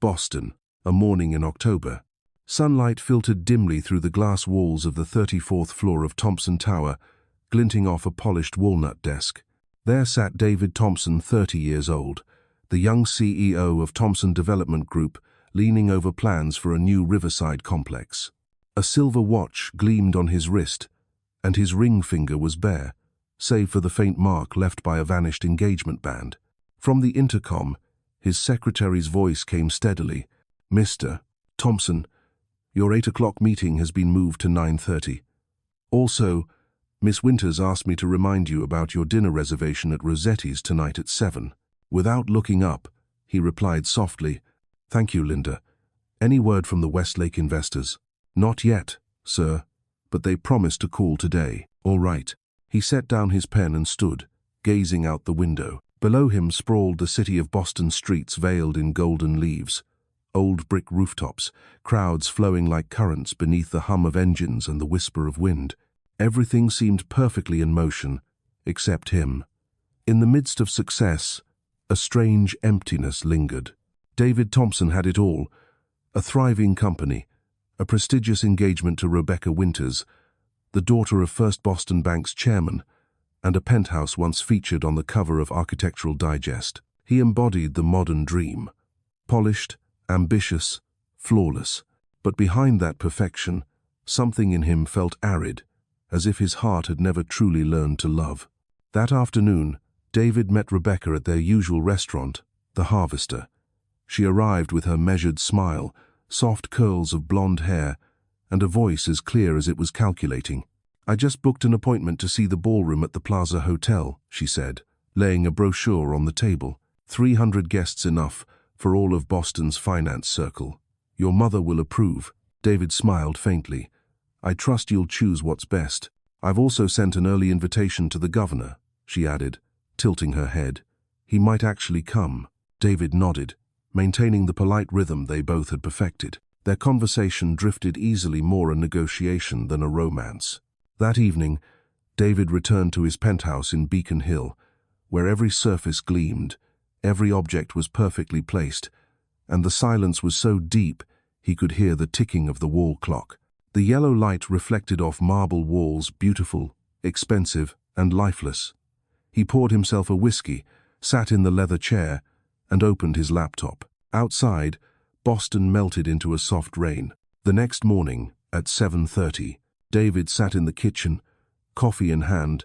Boston, a morning in October. Sunlight filtered dimly through the glass walls of the 34th floor of Thompson Tower, glinting off a polished walnut desk. There sat David Thompson, 30 years old, the young CEO of Thompson Development Group, leaning over plans for a new riverside complex. A silver watch gleamed on his wrist, and his ring finger was bare, save for the faint mark left by a vanished engagement band. From the intercom, his secretary's voice came steadily. "Mr. Thompson, your 8 o'clock meeting has been moved to 9:30. Also, Miss Winters asked me to remind you about your dinner reservation at Rossetti's tonight at 7. Without looking up, he replied softly, "Thank you, Linda. Any word from the Westlake investors?" "Not yet, sir, but they promised to call today." "All right." He set down his pen and stood, gazing out the window. Below him sprawled the city of Boston streets veiled in golden leaves. Old brick rooftops, crowds flowing like currents beneath the hum of engines and the whisper of wind. Everything seemed perfectly in motion, except him. In the midst of success, a strange emptiness lingered. David Thompson had it all: a thriving company, a prestigious engagement to Rebecca Winters, the daughter of First Boston Bank's chairman, and a penthouse once featured on the cover of Architectural Digest. He embodied the modern dream: polished, ambitious, flawless. But behind that perfection, something in him felt arid, as if his heart had never truly learned to love. That afternoon, David met Rebecca at their usual restaurant, the Harvester. She arrived with her measured smile, soft curls of blonde hair, and a voice as clear as it was calculating. "I just booked an appointment to see the ballroom at the Plaza Hotel," she said, laying a brochure on the table. 300 guests enough for all of Boston's finance circle. "Your mother will approve." David smiled faintly. "I trust you'll choose what's best. I've also sent an early invitation to the governor," she added, tilting her head. "He might actually come." David nodded, maintaining the polite rhythm they both had perfected. Their conversation drifted easily, more a negotiation than a romance. That evening, David returned to his penthouse in Beacon Hill, where every surface gleamed, every object was perfectly placed, and the silence was so deep he could hear the ticking of the wall clock. The yellow light reflected off marble walls, beautiful, expensive, and lifeless. He poured himself a whiskey, sat in the leather chair, and opened his laptop. Outside, Boston melted into a soft rain. The next morning, at 7:30, David sat in the kitchen, coffee in hand,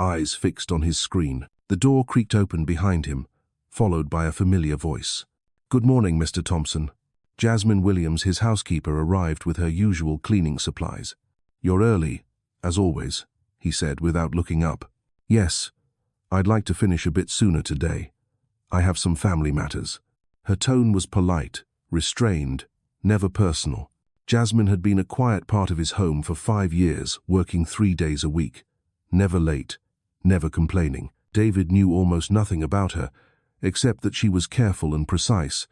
eyes fixed on his screen. The door creaked open behind him, followed by a familiar voice. "Good morning, Mr. Thompson." Jasmine Williams, his housekeeper, arrived with her usual cleaning supplies. "You're early, as always," he said without looking up. "Yes, I'd like to finish a bit sooner today. I have some family matters." Her tone was polite, restrained, never personal. Jasmine had been a quiet part of his home for 5 years, working 3 days a week. Never late, never complaining. David knew almost nothing about her, except that she was careful and precise,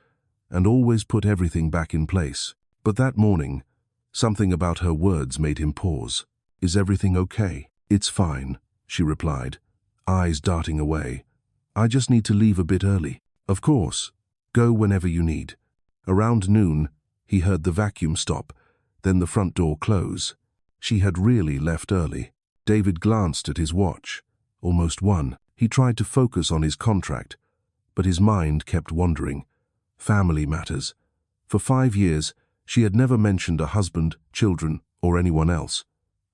and always put everything back in place. But that morning, something about her words made him pause. "Is everything okay?" "It's fine," she replied, eyes darting away. "I just need to leave a bit early." "Of course. Go whenever you need." Around noon, he heard the vacuum stop, then the front door close. She had really left early. David glanced at his watch. Almost 1. He tried to focus on his contract, but his mind kept wandering. Family matters. For 5 years, she had never mentioned a husband, children, or anyone else.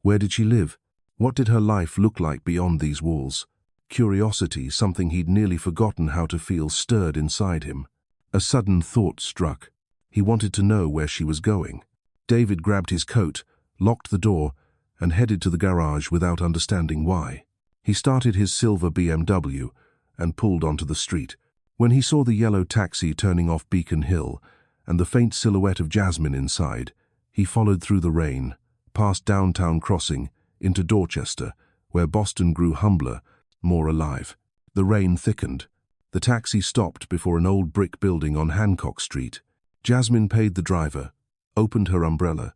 Where did she live? What did her life look like beyond these walls? Curiosity, something he'd nearly forgotten how to feel, stirred inside him. A sudden thought struck. He wanted to know where she was going. David grabbed his coat, locked the door, and headed to the garage without understanding why. He started his silver BMW and pulled onto the street. When he saw the yellow taxi turning off Beacon Hill and the faint silhouette of Jasmine inside, he followed through the rain, past Downtown Crossing, into Dorchester, where Boston grew humbler, more alive. The rain thickened. The taxi stopped before an old brick building on Hancock Street. Jasmine paid the driver, opened her umbrella,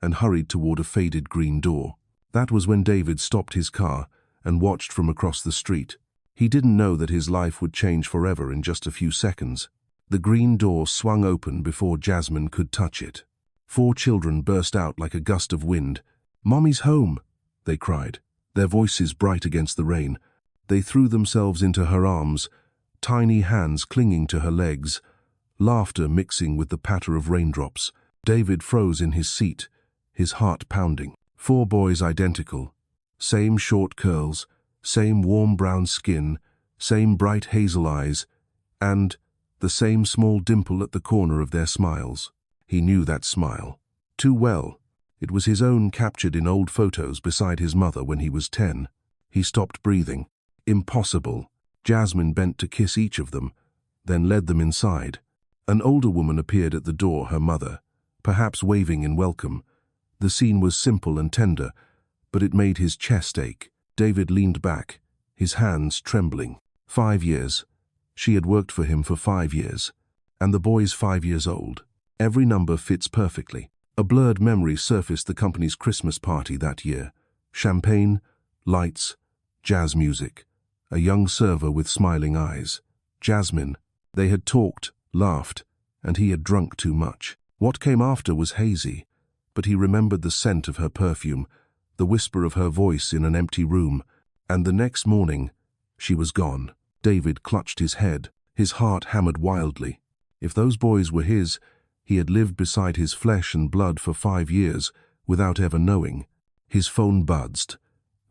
and hurried toward a faded green door. That was when David stopped his car and watched from across the street. He didn't know that his life would change forever in just a few seconds. The green door swung open before Jasmine could touch it. 4 children burst out like a gust of wind. "Mommy's home!" they cried, their voices bright against the rain. They threw themselves into her arms, tiny hands clinging to her legs, laughter mixing with the patter of raindrops. David froze in his seat, his heart pounding. 4 boys identical. Same short curls, same warm brown skin, same bright hazel eyes, and the same small dimple at the corner of their smiles. He knew that smile too well. It was his own, captured in old photos beside his mother when he was 10. He stopped breathing. Impossible. Jasmine bent to kiss each of them, then led them inside. An older woman appeared at the door, her mother, perhaps waving in welcome. The scene was simple and tender, but it made his chest ache. David leaned back, his hands trembling. 5 years. She had worked for him for 5 years. And the boy's 5 years old. Every number fits perfectly. A blurred memory surfaced: the company's Christmas party that year. Champagne, lights, jazz music. A young server with smiling eyes. Jasmine. They had talked, laughed, and he had drunk too much. What came after was hazy, but he remembered the scent of her perfume, the whisper of her voice in an empty room, and the next morning, she was gone. David clutched his head, his heart hammered wildly. If those boys were his, he had lived beside his flesh and blood for 5 years, without ever knowing. His phone buzzed.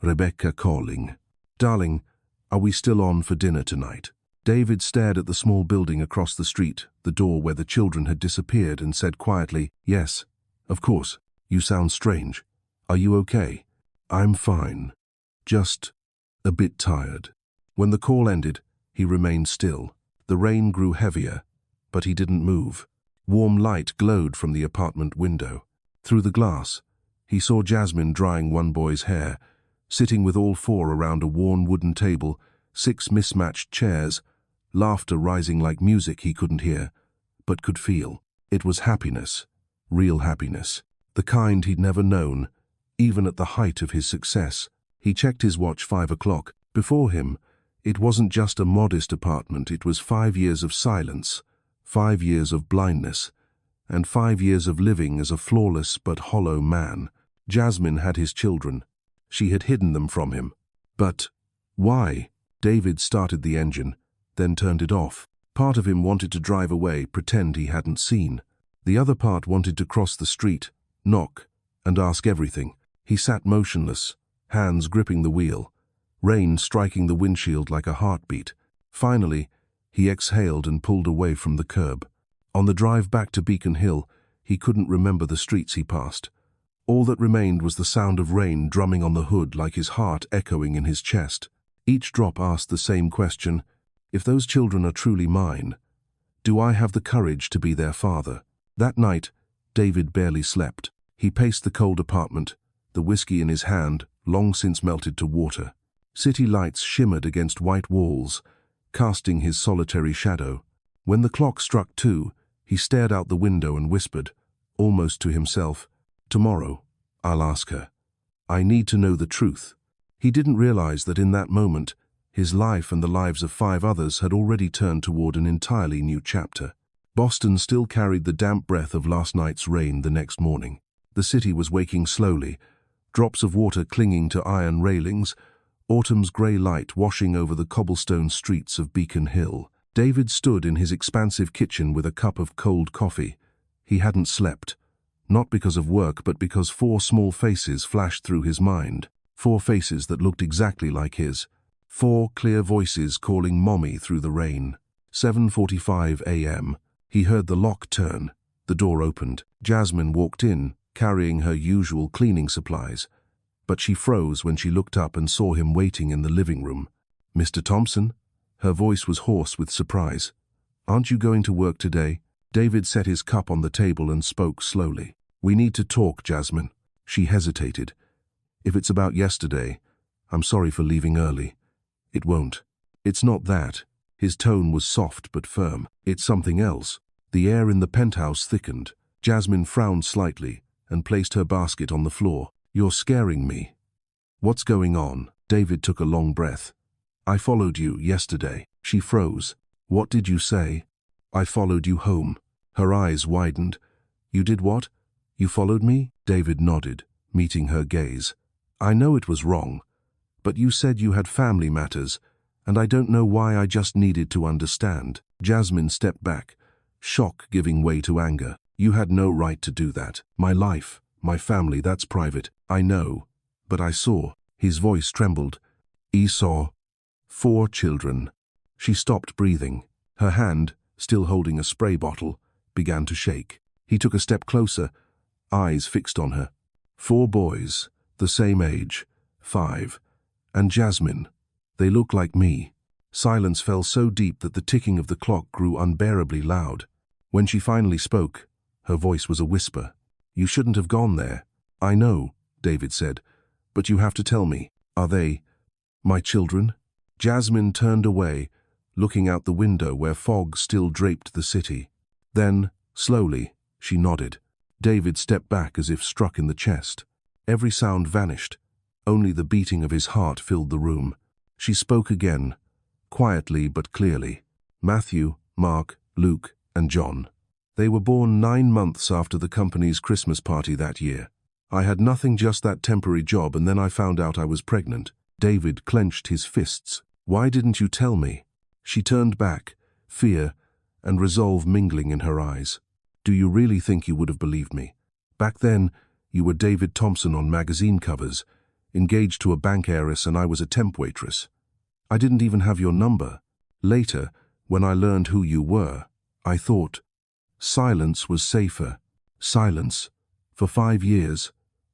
Rebecca calling. "Darling, are we still on for dinner tonight?" David stared at the small building across the street, the door where the children had disappeared, and said quietly, "Yes, of course. You sound strange. Are you okay?" "I'm fine. Just a bit tired." When the call ended, he remained still. The rain grew heavier, but he didn't move. Warm light glowed from the apartment window. Through the glass, he saw Jasmine drying one boy's hair, sitting with all 4 around a worn wooden table, 6 mismatched chairs, laughter rising like music he couldn't hear, but could feel. It was happiness, real happiness, the kind he'd never known, even at the height of his success. He checked his watch. 5 o'clock. Before him, it wasn't just a modest apartment, it was 5 years of silence, 5 years of blindness, and 5 years of living as a flawless but hollow man. Jasmine had his children. She had hidden them from him. But why? David started the engine, then turned it off. Part of him wanted to drive away, pretend he hadn't seen. The other part wanted to cross the street, knock, and ask everything. He sat motionless, hands gripping the wheel, rain striking the windshield like a heartbeat. Finally, he exhaled and pulled away from the curb. On the drive back to Beacon Hill, he couldn't remember the streets he passed. All that remained was the sound of rain drumming on the hood, like his heart echoing in his chest. Each drop asked the same question: if those children are truly mine, do I have the courage to be their father? That night, David barely slept. He paced the cold apartment, the whiskey in his hand, long since melted to water. City lights shimmered against white walls, casting his solitary shadow. When the clock struck 2, he stared out the window and whispered, almost to himself, "Tomorrow, I'll ask her. I need to know the truth." He didn't realize that in that moment, his life and the lives of 5 others had already turned toward an entirely new chapter. Boston still carried the damp breath of last night's rain the next morning. The city was waking slowly, drops of water clinging to iron railings, autumn's grey light washing over the cobblestone streets of Beacon Hill. David stood in his expansive kitchen with a cup of cold coffee. He hadn't slept, not because of work, but because 4 small faces flashed through his mind. 4 faces that looked exactly like his. 4 clear voices calling mommy through the rain. 7:45 a.m. He heard the lock turn. The door opened. Jasmine walked in, carrying her usual cleaning supplies. But she froze when she looked up and saw him waiting in the living room. "Mr. Thompson?" Her voice was hoarse with surprise. "Aren't you going to work today?" David set his cup on the table and spoke slowly. "We need to talk, Jasmine." She hesitated. "If it's about yesterday, I'm sorry for leaving early." "It won't." "It's not that." His tone was soft but firm. "It's something else." The air in the penthouse thickened. Jasmine frowned slightly and placed her basket on the floor. "You're scaring me." "What's going on?" David took a long breath. "I followed you yesterday." She froze. "What did you say?" I followed you home. Her eyes widened. You did what? You followed me? David nodded, meeting her gaze. I know it was wrong, but you said you had family matters, and I don't know why. I just needed to understand. Jasmine stepped back, shock giving way to anger. You had no right to do that. My life, my family, that's private. I know, but I saw. His voice trembled. He saw 4 children. She stopped breathing. Her hand, still holding a spray bottle, began to shake. He took a step closer, eyes fixed on her. 4 boys, the same age, 5. And Jasmine. They look like me. Silence fell so deep that the ticking of the clock grew unbearably loud. When she finally spoke, her voice was a whisper. You shouldn't have gone there. I know, David said, but you have to tell me. Are they my children? Jasmine turned away, looking out the window where fog still draped the city. Then, slowly, she nodded. David stepped back as if struck in the chest. Every sound vanished. Only the beating of his heart filled the room. She spoke again, quietly but clearly. Matthew, Mark, Luke, and John. They were born 9 months after the company's Christmas party that year. I had nothing, just that temporary job, and then I found out I was pregnant. David clenched his fists. Why didn't you tell me? She turned back, fear and resolve mingling in her eyes. Do you really think you would have believed me? Back then, you were David Thompson on magazine covers, engaged to a bank heiress, and I was a temp waitress. I didn't even have your number. Later, when I learned who you were, I thought silence was safer. Silence. For 5 years,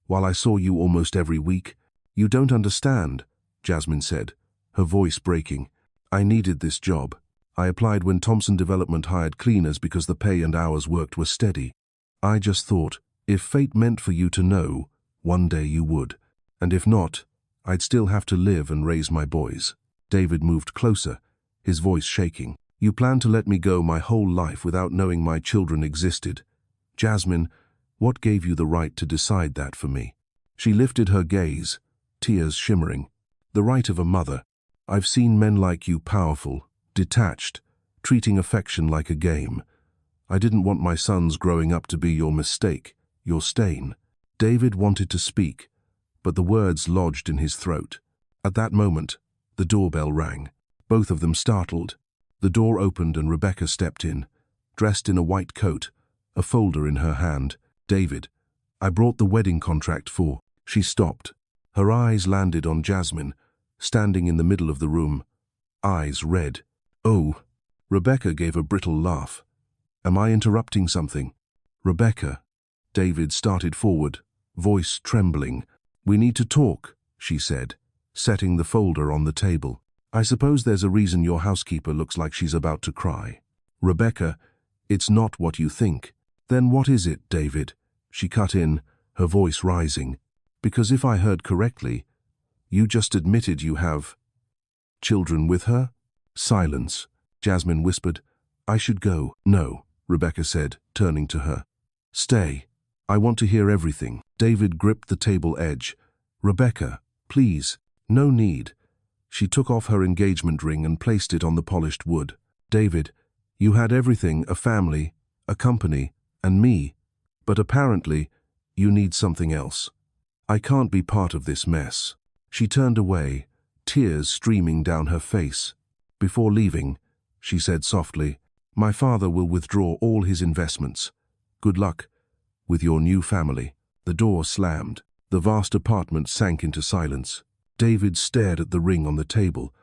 while I saw you almost every week. You don't understand, Jasmine said, her voice breaking. I needed this job. I applied when Thompson Development hired cleaners because the pay and hours worked were steady. I just thought, if fate meant for you to know, one day you would. And if not, I'd still have to live and raise my boys. David moved closer, his voice shaking. You planned to let me go my whole life without knowing my children existed. Jasmine, what gave you the right to decide that for me? She lifted her gaze, tears shimmering. The right of a mother. I've seen men like you, powerful, detached, treating affection like a game. I didn't want my sons growing up to be your mistake, your stain. David wanted to speak, but the words lodged in his throat. At that moment, the doorbell rang. Both of them startled. The door opened and Rebecca stepped in, dressed in a white coat, a folder in her hand. David, I brought the wedding contract for. She stopped. Her eyes landed on Jasmine, standing in the middle of the room, eyes red. Oh, Rebecca gave a brittle laugh. Am I interrupting something? Rebecca. David started forward, voice trembling. We need to talk, she said, setting the folder on the table. I suppose there's a reason your housekeeper looks like she's about to cry. Rebecca, it's not what you think. Then what is it, David? She cut in, her voice rising. Because if I heard correctly, you just admitted you have children with her? Silence. Jasmine whispered. I should go. No, Rebecca said, turning to her. Stay. I want to hear everything. David gripped the table edge. Rebecca, please. No need. She took off her engagement ring and placed it on the polished wood. David, you had everything, a family, a company, and me. But apparently, you need something else. I can't be part of this mess. She turned away, tears streaming down her face. Before leaving, she said softly, my father will withdraw all his investments. Good luck with your new family. The door slammed. The vast apartment sank into silence. David stared at the ring on the table,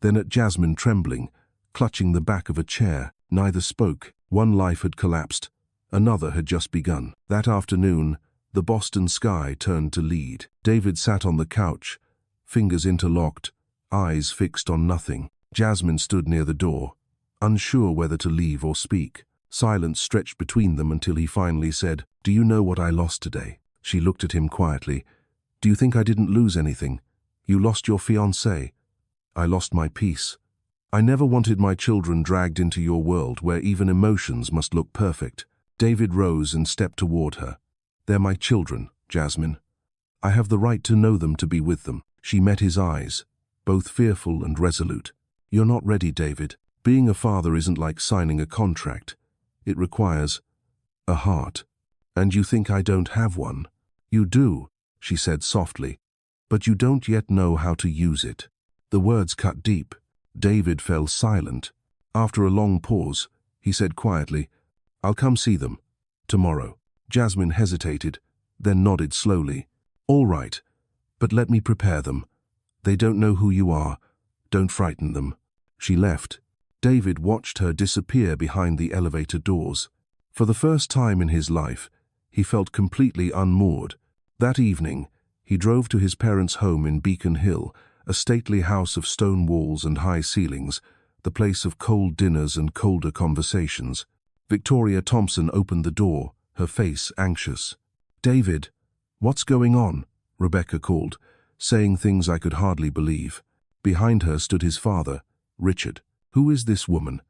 then at Jasmine trembling, clutching the back of a chair. Neither spoke. One life had collapsed. Another had just begun. That afternoon, the Boston sky turned to lead. David sat on the couch, fingers interlocked, eyes fixed on nothing. Jasmine stood near the door, unsure whether to leave or speak. Silence stretched between them until he finally said, Do you know what I lost today? She looked at him quietly. Do you think I didn't lose anything? You lost your fiancé. I lost my peace. I never wanted my children dragged into your world where even emotions must look perfect. David rose and stepped toward her. They're my children, Jasmine. I have the right to know them, to be with them. She met his eyes, both fearful and resolute. You're not ready, David. Being a father isn't like signing a contract. It requires a heart. And you think I don't have one? You do, she said softly, but you don't yet know how to use it. The words cut deep. David fell silent. After a long pause, he said quietly, I'll come see them. Tomorrow. Jasmine hesitated, then nodded slowly. All right, but let me prepare them. They don't know who you are. Don't frighten them. She left. David watched her disappear behind the elevator doors. For the first time in his life, he felt completely unmoored. That evening, he drove to his parents' home in Beacon Hill, a stately house of stone walls and high ceilings, the place of cold dinners and colder conversations. Victoria Thompson opened the door, her face anxious. David, what's going on? Rebecca called, saying things I could hardly believe. Behind her stood his father, Richard. Who is this woman?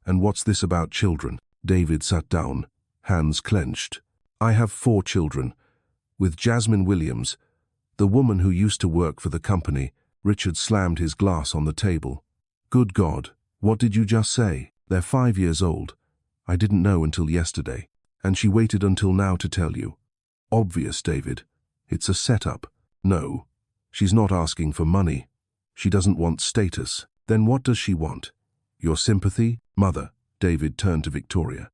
And what's this about children? David sat down, hands clenched. I have 4 children. With Jasmine Williams, the woman who used to work for the company. Richard slammed his glass on the table. Good God, what did you just say? They're 5 years old. I didn't know until yesterday. And she waited until now to tell you. Obvious, David. It's a setup. No, she's not asking for money. She doesn't want status. Then what does she want? Your sympathy? Mother. David turned to Victoria.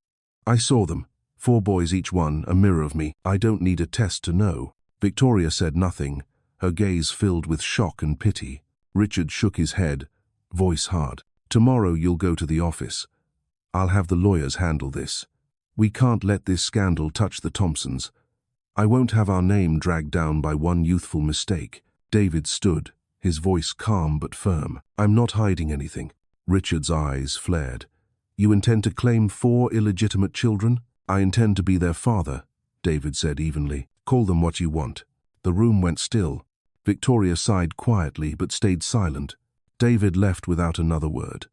I saw them. 4 boys each one, a mirror of me. I don't need a test to know. Victoria said nothing, her gaze filled with shock and pity. Richard shook his head, voice hard. Tomorrow you'll go to the office. I'll have the lawyers handle this. We can't let this scandal touch the Thompsons. I won't have our name dragged down by one youthful mistake. David stood, his voice calm but firm. I'm not hiding anything. Richard's eyes flared. You intend to claim 4 illegitimate children? I intend to be their father, David said evenly. Call them what you want. The room went still. Victoria sighed quietly but stayed silent. David left without another word.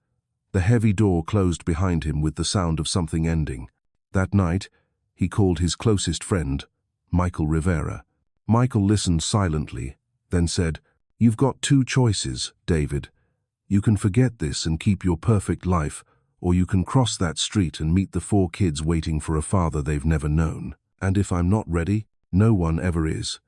The heavy door closed behind him with the sound of something ending. That night, he called his closest friend, Michael Rivera. Michael listened silently, then said, You've got 2 choices, David. You can forget this and keep your perfect life, or you can cross that street and meet the 4 kids waiting for a father they've never known. And if I'm not ready, no one ever is.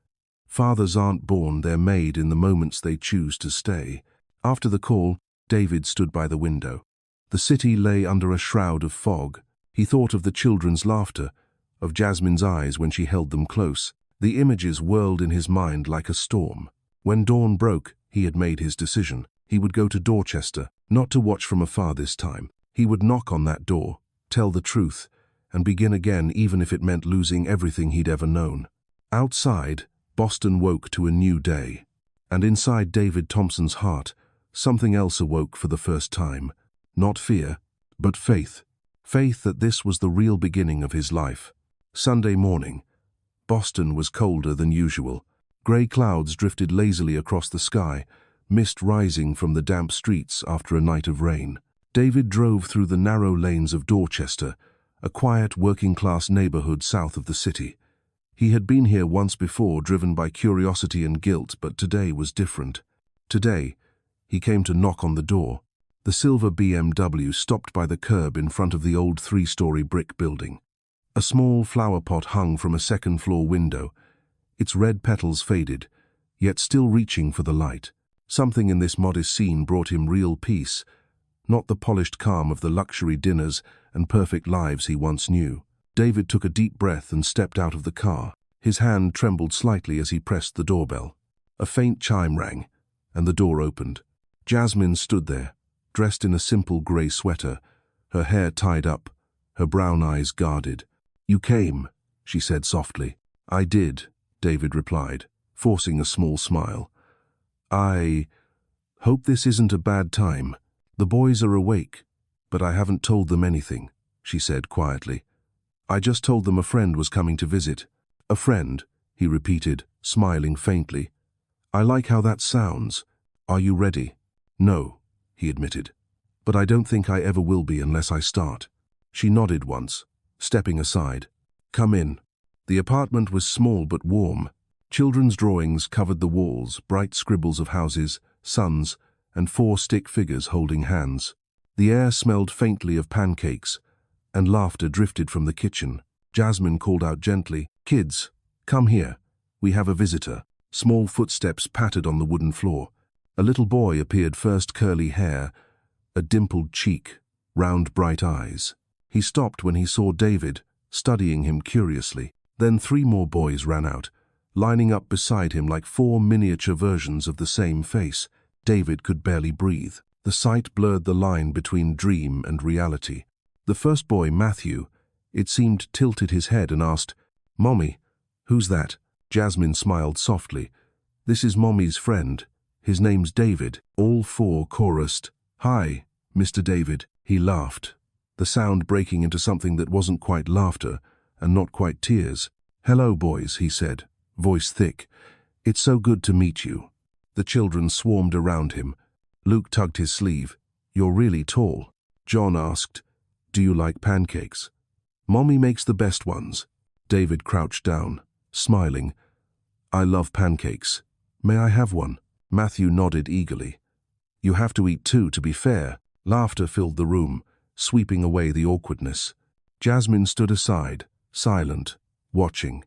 Fathers aren't born, they're made in the moments they choose to stay. After the call, David stood by the window. The city lay under a shroud of fog. He thought of the children's laughter, of Jasmine's eyes when she held them close. The images whirled in his mind like a storm. When dawn broke, he had made his decision. He would go to Dorchester, not to watch from afar this time. He would knock on that door, tell the truth, and begin again even if it meant losing everything he'd ever known. Outside, Boston woke to a new day. And inside David Thompson's heart, something else awoke for the first time. Not fear, but faith. Faith that this was the real beginning of his life. Sunday morning. Boston was colder than usual. Grey clouds drifted lazily across the sky, mist rising from the damp streets after a night of rain. David drove through the narrow lanes of Dorchester, a quiet working-class neighborhood south of the city. He had been here once before, driven by curiosity and guilt, but today was different. Today, he came to knock on the door. The silver BMW stopped by the curb in front of the old 3-story brick building. A small flower pot hung from a second-floor window, its red petals faded, yet still reaching for the light. Something in this modest scene brought him real peace, not the polished calm of the luxury dinners and perfect lives he once knew. David took a deep breath and stepped out of the car. His hand trembled slightly as he pressed the doorbell. A faint chime rang, and the door opened. Jasmine stood there, dressed in a simple grey sweater, her hair tied up, her brown eyes guarded. You came, she said softly. I did, David replied, forcing a small smile. I hope this isn't a bad time. The boys are awake, but I haven't told them anything, she said quietly. I just told them a friend was coming to visit. A friend, he repeated, smiling faintly. I like how that sounds. Are you ready? No, he admitted. But I don't think I ever will be unless I start. She nodded once, stepping aside. Come in. The apartment was small but warm. Children's drawings covered the walls, bright scribbles of houses, suns, and 4 stick figures holding hands. The air smelled faintly of pancakes, and laughter drifted from the kitchen. Jasmine called out gently, "Kids, come here. We have a visitor." Small footsteps pattered on the wooden floor. A little boy appeared, first curly hair, a dimpled cheek, round bright eyes. He stopped when he saw David, studying him curiously. Then 3 more boys ran out, lining up beside him like 4 miniature versions of the same face. David could barely breathe. The sight blurred the line between dream and reality. The first boy, Matthew, it seemed, tilted his head and asked, "Mommy, who's that?" Jasmine smiled softly. "This is Mommy's friend. His name's David." All 4 chorused, "Hi, Mr. David." He laughed, the sound breaking into something that wasn't quite laughter and not quite tears. "Hello, boys," he said, voice thick. "It's so good to meet you." The children swarmed around him. Luke tugged his sleeve. "You're really tall." John asked, "Do you like pancakes?" "Mommy makes the best ones." David crouched down, smiling. "I love pancakes. May I have one?" Matthew nodded eagerly. "You have to eat too, to be fair." Laughter filled the room, sweeping away the awkwardness. Jasmine stood aside, silent, watching.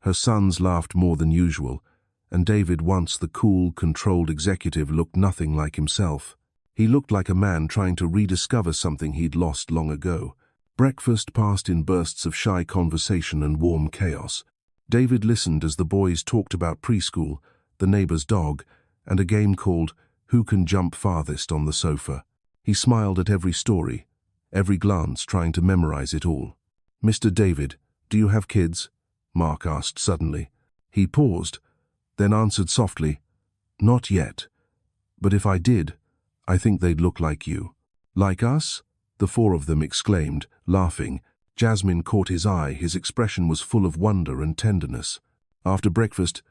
Her sons laughed more than usual, and David, once the cool, controlled executive, looked nothing like himself. He looked like a man trying to rediscover something he'd lost long ago. Breakfast passed in bursts of shy conversation and warm chaos. David listened as the boys talked about preschool, the neighbor's dog, and a game called Who Can Jump Farthest on the sofa. He smiled at every story, every glance, trying to memorize it all. "Mr. David, do you have kids?" Mark asked suddenly. He paused, then answered softly, "Not yet. But if I did, I think they'd look like you." "Like us?" the 4 of them exclaimed, laughing. Jasmine caught his eye. His expression was full of wonder and tenderness. After breakfast,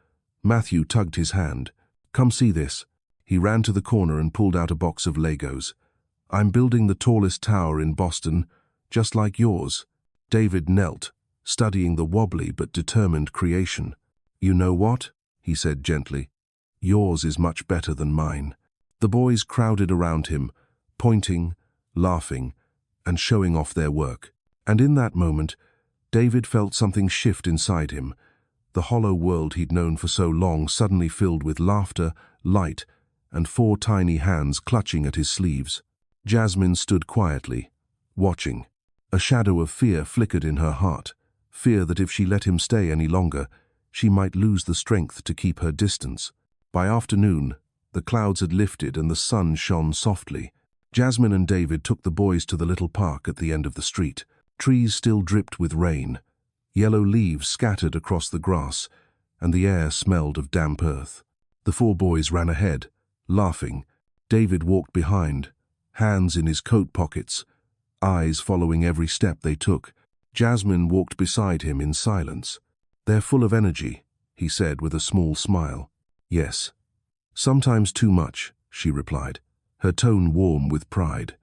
Matthew tugged his hand. "Come see this." He ran to the corner and pulled out a box of Legos. "I'm building the tallest tower in Boston, just like yours." David knelt, studying the wobbly but determined creation. "You know what?" he said gently. "Yours is much better than mine." The boys crowded around him, pointing, laughing, and showing off their work. And in that moment, David felt something shift inside him. The hollow world he'd known for so long suddenly filled with laughter, light, and 4 tiny hands clutching at his sleeves. Jasmine stood quietly, watching. A shadow of fear flickered in her heart, fear that if she let him stay any longer, she might lose the strength to keep her distance. By afternoon, the clouds had lifted and the sun shone softly. Jasmine and David took the boys to the little park at the end of the street. Trees still dripped with rain. Yellow leaves scattered across the grass, and the air smelled of damp earth. The 4 boys ran ahead, laughing. David walked behind, hands in his coat pockets, eyes following every step they took. Jasmine walked beside him in silence. "They're full of energy," he said with a small smile. "Yes. Sometimes too much," she replied, her tone warm with pride.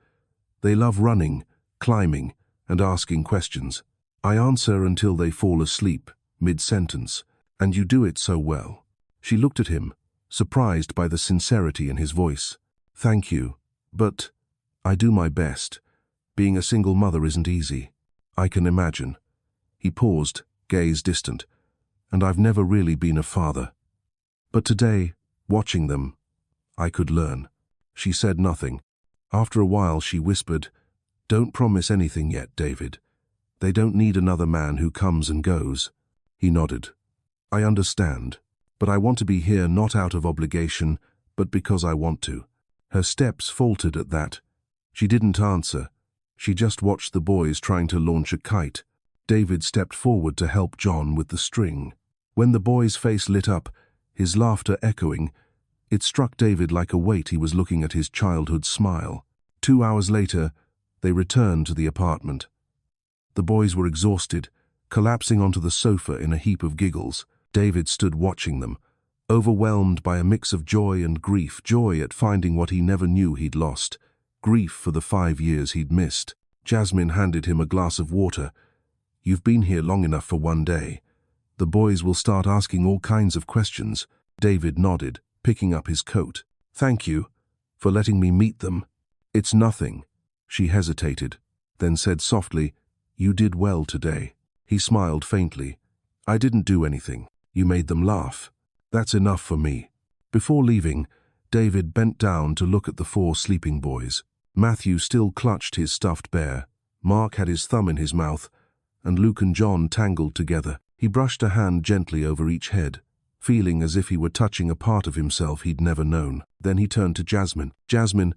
"They love running, climbing, and asking questions. I answer until they fall asleep, mid-sentence, and you do it so well." She looked at him, surprised by the sincerity in his voice. "Thank you, but I do my best. Being a single mother isn't easy. I can imagine." He paused, gaze distant. "And I've never really been a father. But today, watching them, I could learn." She said nothing. After a while she whispered, "Don't promise anything yet, David. They don't need another man who comes and goes." He nodded. "I understand, but I want to be here not out of obligation, but because I want to." Her steps faltered at that. She didn't answer. She just watched the boys trying to launch a kite. David stepped forward to help John with the string. When the boy's face lit up, his laughter echoing, it struck David like a weight. He was looking at his childhood smile. 2 hours later, they returned to the apartment. The boys were exhausted, collapsing onto the sofa in a heap of giggles. David stood watching them, overwhelmed by a mix of joy and grief. Joy at finding what he never knew he'd lost. Grief for the 5 years he'd missed. Jasmine handed him a glass of water. "You've been here long enough for one day. The boys will start asking all kinds of questions." David nodded, picking up his coat. "Thank you for letting me meet them." "It's nothing." She hesitated, then said softly, "You did well today." He smiled faintly. "I didn't do anything. You made them laugh. That's enough for me." Before leaving, David bent down to look at the 4 sleeping boys. Matthew still clutched his stuffed bear. Mark had his thumb in his mouth, and Luke and John tangled together. He brushed a hand gently over each head, feeling as if he were touching a part of himself he'd never known. Then he turned to Jasmine. "Jasmine,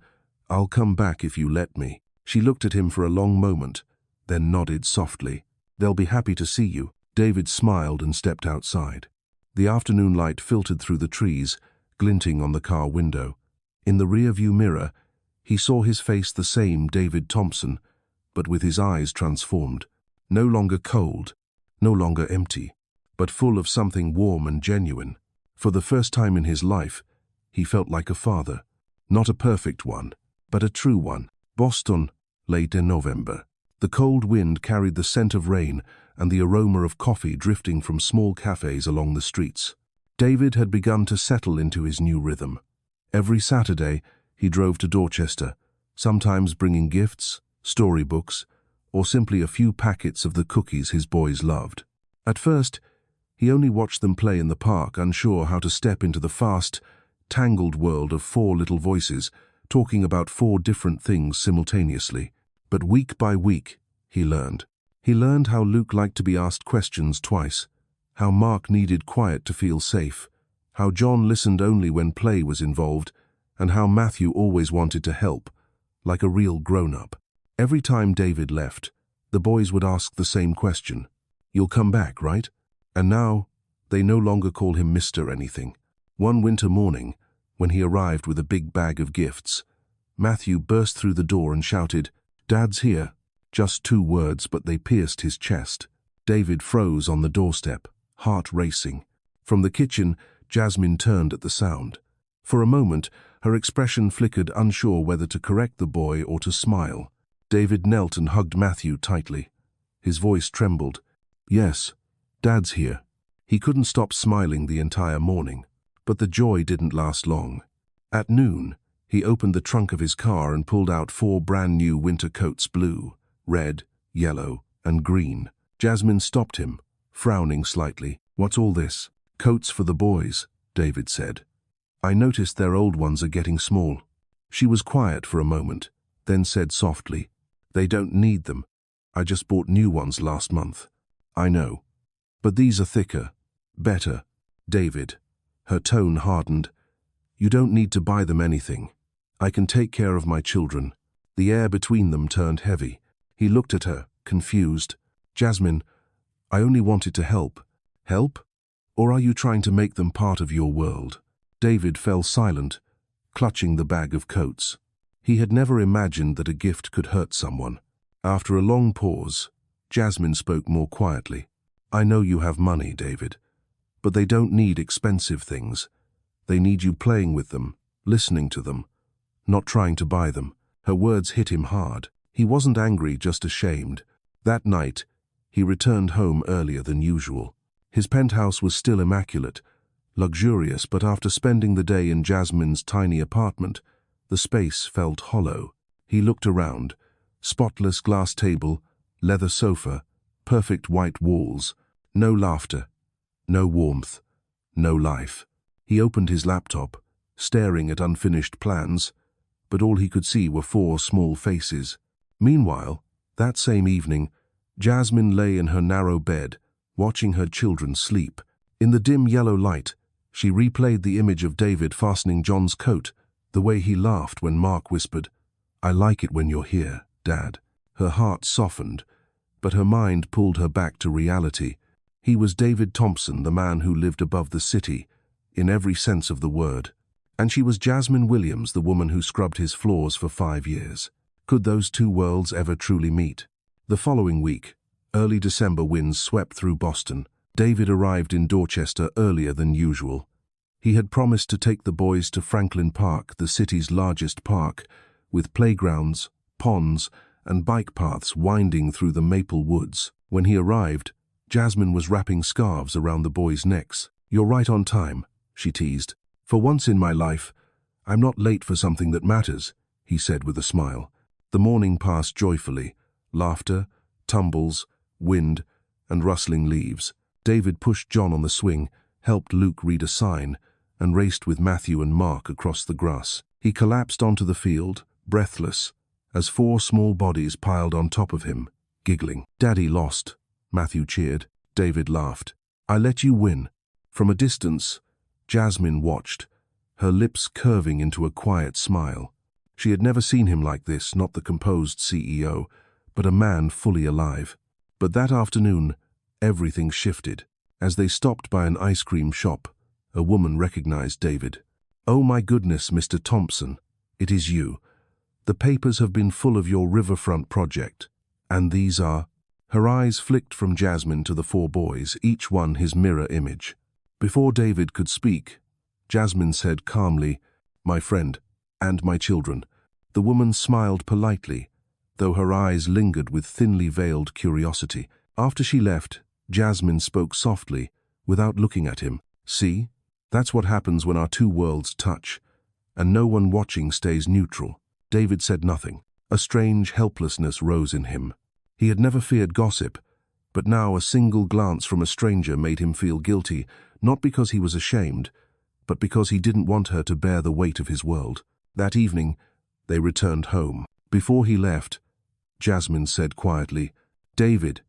I'll come back if you let me." She looked at him for a long moment, then nodded softly. "They'll be happy to see you." David smiled and stepped outside. The afternoon light filtered through the trees, glinting on the car window. In the rear-view mirror, he saw his face the same David Thompson, but with his eyes transformed. No longer cold, no longer empty, but full of something warm and genuine. For the first time in his life, he felt like a father. Not a perfect one, but a true one. Boston, late in November. The cold wind carried the scent of rain and the aroma of coffee drifting from small cafes along the streets. David had begun to settle into his new rhythm. Every Saturday, he drove to Dorchester, sometimes bringing gifts, storybooks, or simply a few packets of the cookies his boys loved. At first, he only watched them play in the park, unsure how to step into the fast, tangled world of 4 little voices, talking about 4 different things simultaneously. But week by week, he learned. He learned how Luke liked to be asked questions twice, how Mark needed quiet to feel safe, how John listened only when play was involved, and how Matthew always wanted to help, like a real grown-up. Every time David left, the boys would ask the same question. "You'll come back, right?" And now, they no longer call him Mr. Anything. One winter morning, when he arrived with a big bag of gifts, Matthew burst through the door and shouted, "Dad's here." Just 2 words, but they pierced his chest. David froze on the doorstep, heart racing. From the kitchen, Jasmine turned at the sound. For a moment, her expression flickered, unsure whether to correct the boy or to smile. David knelt and hugged Matthew tightly. His voice trembled. "Yes, Dad's here." He couldn't stop smiling the entire morning, but the joy didn't last long. At noon, he opened the trunk of his car and pulled out 4 brand-new winter coats, blue, red, yellow, and green. Jasmine stopped him, frowning slightly. "What's all this?" "Coats for the boys," David said. "I noticed their old ones are getting small." She was quiet for a moment, then said softly, "They don't need them. I just bought new ones last month." "I know. But these are thicker, better." "David," her tone hardened, "you don't need to buy them anything. I can take care of my children." The air between them turned heavy. He looked at her, confused. "Jasmine, I only wanted to help." "Help? Or are you trying to make them part of your world?" David fell silent, clutching the bag of coats. He had never imagined that a gift could hurt someone. After a long pause, Jasmine spoke more quietly. "I know you have money, David, but they don't need expensive things. They need you playing with them, listening to them, not trying to buy them." Her words hit him hard. He wasn't angry, just ashamed. That night, he returned home earlier than usual. His penthouse was still immaculate, luxurious, but after spending the day in Jasmine's tiny apartment, the space felt hollow. He looked around. Spotless glass table, leather sofa, perfect white walls. No laughter, no warmth, no life. He opened his laptop, staring at unfinished plans, but all he could see were 4 small faces. Meanwhile, that same evening, Jasmine lay in her narrow bed, watching her children sleep. In the dim yellow light, she replayed the image of David fastening John's coat, the way he laughed when Mark whispered, "I like it when you're here, Dad." Her heart softened, but her mind pulled her back to reality. He was David Thompson, the man who lived above the city, in every sense of the word. And she was Jasmine Williams, the woman who scrubbed his floors for 5 years. Could those 2 worlds ever truly meet? The following week, early December winds swept through Boston. David arrived in Dorchester earlier than usual. He had promised to take the boys to Franklin Park, the city's largest park, with playgrounds, ponds, and bike paths winding through the maple woods. When he arrived, Jasmine was wrapping scarves around the boys' necks. "You're right on time," she teased. "For once in my life, I'm not late for something that matters," he said with a smile. The morning passed joyfully. Laughter, tumbles, wind, and rustling leaves. David pushed John on the swing, helped Luke read a sign, and raced with Matthew and Mark across the grass. He collapsed onto the field, breathless, as 4 small bodies piled on top of him, giggling. "Daddy lost," Matthew cheered. David laughed. "I let you win." From a distance, Jasmine watched, her lips curving into a quiet smile. She had never seen him like this, not the composed CEO, but a man fully alive. But that afternoon, everything shifted. As they stopped by an ice cream shop, a woman recognized David. "Oh my goodness, Mr. Thompson, it is you. The papers have been full of your riverfront project. And these are..." Her eyes flicked from Jasmine to the 4 boys, each one his mirror image. Before David could speak, Jasmine said calmly, "My friend, and my children." The woman smiled politely, though her eyes lingered with thinly veiled curiosity. After she left, Jasmine spoke softly, without looking at him. "See? That's what happens when our 2 worlds touch, and no one watching stays neutral." David said nothing. A strange helplessness rose in him. He had never feared gossip, but now a single glance from a stranger made him feel guilty, not because he was ashamed, but because he didn't want her to bear the weight of his world. That evening, they returned home. Before he left, Jasmine said quietly, "David,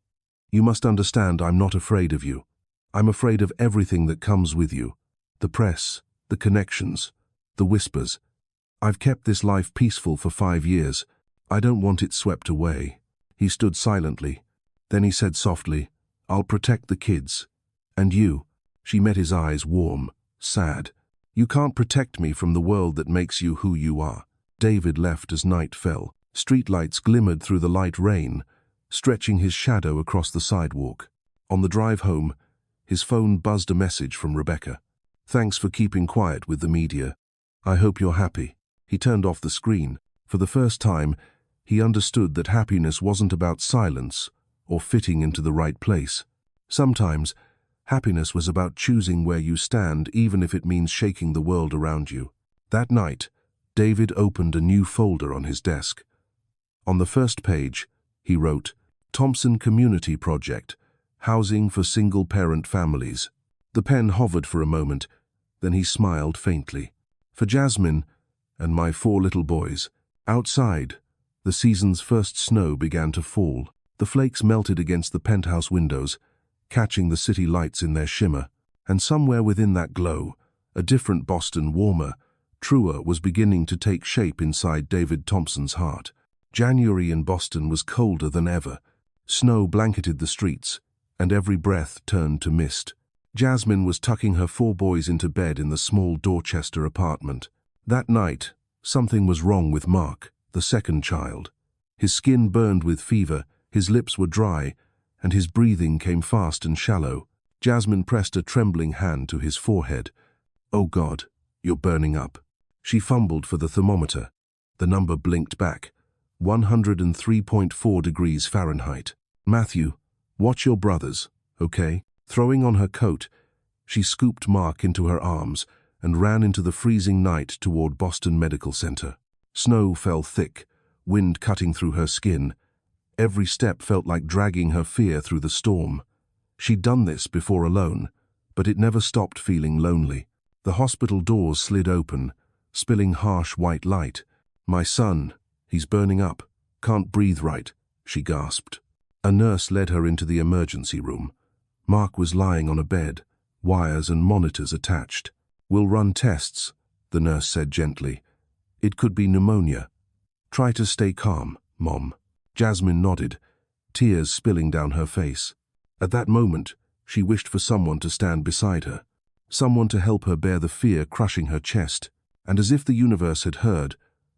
you must understand I'm not afraid of you. I'm afraid of everything that comes with you. The press, the connections, the whispers. I've kept this life peaceful for 5 years. I don't want it swept away." He stood silently. Then he said softly, "I'll protect the kids. And you." She met his eyes, warm, sad. "You can't protect me from the world that makes you who you are." David left as night fell. Streetlights glimmered through the light rain, stretching his shadow across the sidewalk. On the drive home, his phone buzzed a message from Rebecca. "Thanks for keeping quiet with the media. I hope you're happy." He turned off the screen. For the first time, he understood that happiness wasn't about silence or fitting into the right place. Sometimes, happiness was about choosing where you stand, even if it means shaking the world around you. That night, David opened a new folder on his desk. On the first page, he wrote, "Thompson Community Project, Housing for Single-Parent Families." The pen hovered for a moment, then he smiled faintly. "For Jasmine and my 4 little boys." Outside, the season's first snow began to fall. The flakes melted against the penthouse windows, catching the city lights in their shimmer. And somewhere within that glow, a different Boston, warmer, truer, was beginning to take shape inside David Thompson's heart. January in Boston was colder than ever. Snow blanketed the streets, and every breath turned to mist. Jasmine was tucking her 4 boys into bed in the small Dorchester apartment. That night, something was wrong with Mark, the second child. His skin burned with fever, his lips were dry, and his breathing came fast and shallow. Jasmine pressed a trembling hand to his forehead. "Oh God, you're burning up." She fumbled for the thermometer. The number blinked back. 103.4 degrees Fahrenheit. "Matthew, watch your brothers, okay?" Throwing on her coat, she scooped Mark into her arms and ran into the freezing night toward Boston Medical Center. Snow fell thick, wind cutting through her skin. Every step felt like dragging her fear through the storm. She'd done this before alone, but it never stopped feeling lonely. The hospital doors slid open, spilling harsh white light. "My son, he's burning up. Can't breathe right," she gasped. A nurse led her into the emergency room. Mark was lying on a bed, wires and monitors attached. "We'll run tests," the nurse said gently. "It could be pneumonia. Try to stay calm, Mom." Jasmine nodded, tears spilling down her face. At that moment, she wished for someone to stand beside her, someone to help her bear the fear crushing her chest. And as if the universe had heard,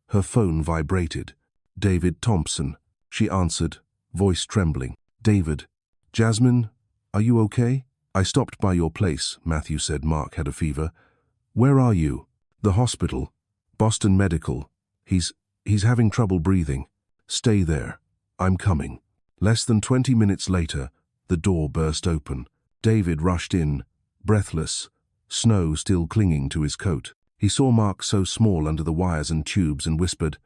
her phone vibrated. "David Thompson," she answered, voice trembling. "David." "Jasmine, are you okay?" "I stopped by your place," Matthew said. Mark had a fever. "Where are you?" "The hospital. Boston Medical. He's having trouble breathing." "Stay there. I'm coming." Less than 20 minutes later, the door burst open. David rushed in, breathless, snow still clinging to his coat. He saw Mark so small under the wires and tubes and whispered,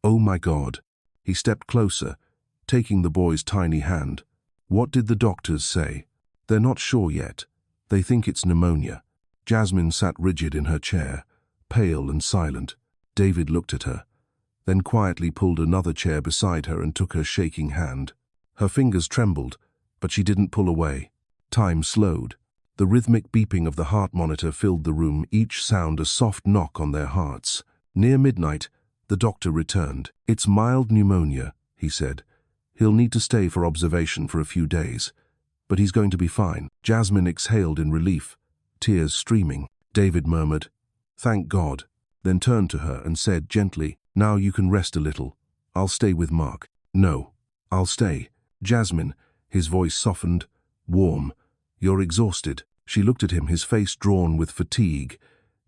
"Oh my God." He stepped closer, taking the boy's tiny hand. "What did the doctors say?" "They're not sure yet. They think it's pneumonia." Jasmine sat rigid in her chair, pale and silent. David looked at her, then quietly pulled another chair beside her and took her shaking hand. Her fingers trembled, but she didn't pull away. Time slowed. The rhythmic beeping of the heart monitor filled the room, each sound a soft knock on their hearts. Near midnight, the doctor returned. "It's mild pneumonia," he said. "He'll need to stay for observation for a few days, but he's going to be fine." Jasmine exhaled in relief, tears streaming. David murmured, "Thank God," then turned to her and said gently, "Now you can rest a little. I'll stay with Mark." "No, I'll stay." "Jasmine," his voice softened, warm, "you're exhausted." She looked at him, his face drawn with fatigue,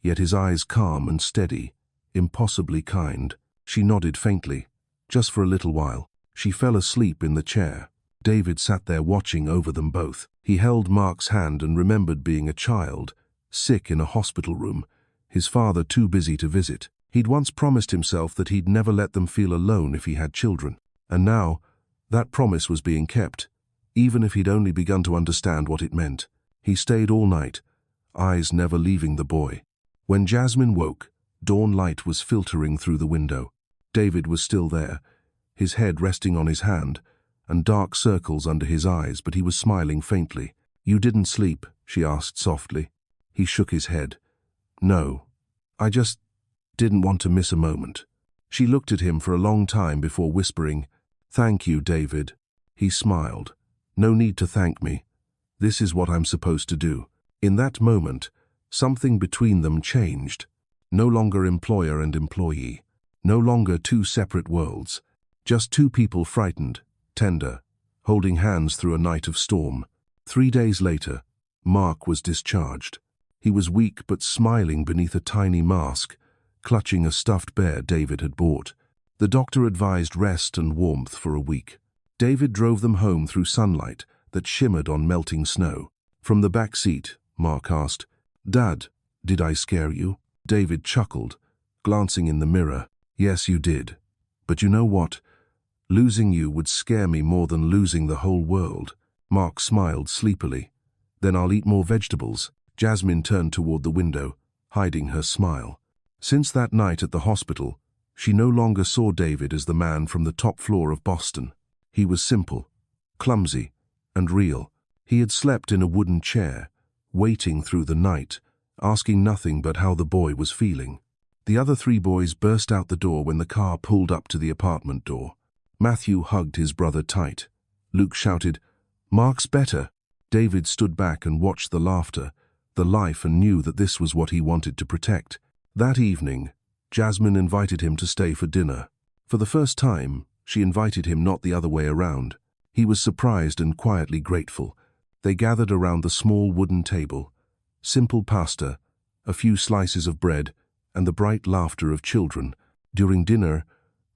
yet his eyes calm and steady, impossibly kind. She nodded faintly. Just for a little while. She fell asleep in the chair. David sat there watching over them both. He held Mark's hand and remembered being a child, sick in a hospital room, his father too busy to visit. He'd once promised himself that he'd never let them feel alone if he had children. And now, that promise was being kept, even if he'd only begun to understand what it meant. He stayed all night, eyes never leaving the boy. When Jasmine woke, dawn light was filtering through the window. David was still there, his head resting on his hand, and dark circles under his eyes, but he was smiling faintly. "You didn't sleep?" she asked softly. He shook his head. "No, I just didn't want to miss a moment." She looked at him for a long time before whispering, "Thank you, David." He smiled. "No need to thank me. This is what I'm supposed to do." In that moment, something between them changed. No longer employer and employee. No longer two separate worlds. Just two people frightened, tender, holding hands through a night of storm. 3 days later, Mark was discharged. He was weak but smiling beneath a tiny mask, clutching a stuffed bear David had bought. The doctor advised rest and warmth for a week. David drove them home through sunlight that shimmered on melting snow. From the back seat, Mark asked, "Dad, did I scare you?" David chuckled, glancing in the mirror. "Yes, you did. But you know what? Losing you would scare me more than losing the whole world." Mark smiled sleepily. "Then I'll eat more vegetables." Jasmine turned toward the window, hiding her smile. Since that night at the hospital, she no longer saw David as the man from the top floor of Boston. He was simple, clumsy, and real. He had slept in a wooden chair, waiting through the night, asking nothing but how the boy was feeling. The other 3 boys burst out the door when the car pulled up to the apartment door. Matthew hugged his brother tight. Luke shouted, "Mark's better." David stood back and watched the laughter, the life, and knew that this was what he wanted to protect. That evening, Jasmine invited him to stay for dinner. For the first time, she invited him, not the other way around. He was surprised and quietly grateful. They gathered around the small wooden table. Simple pasta, a few slices of bread, and the bright laughter of children. During dinner,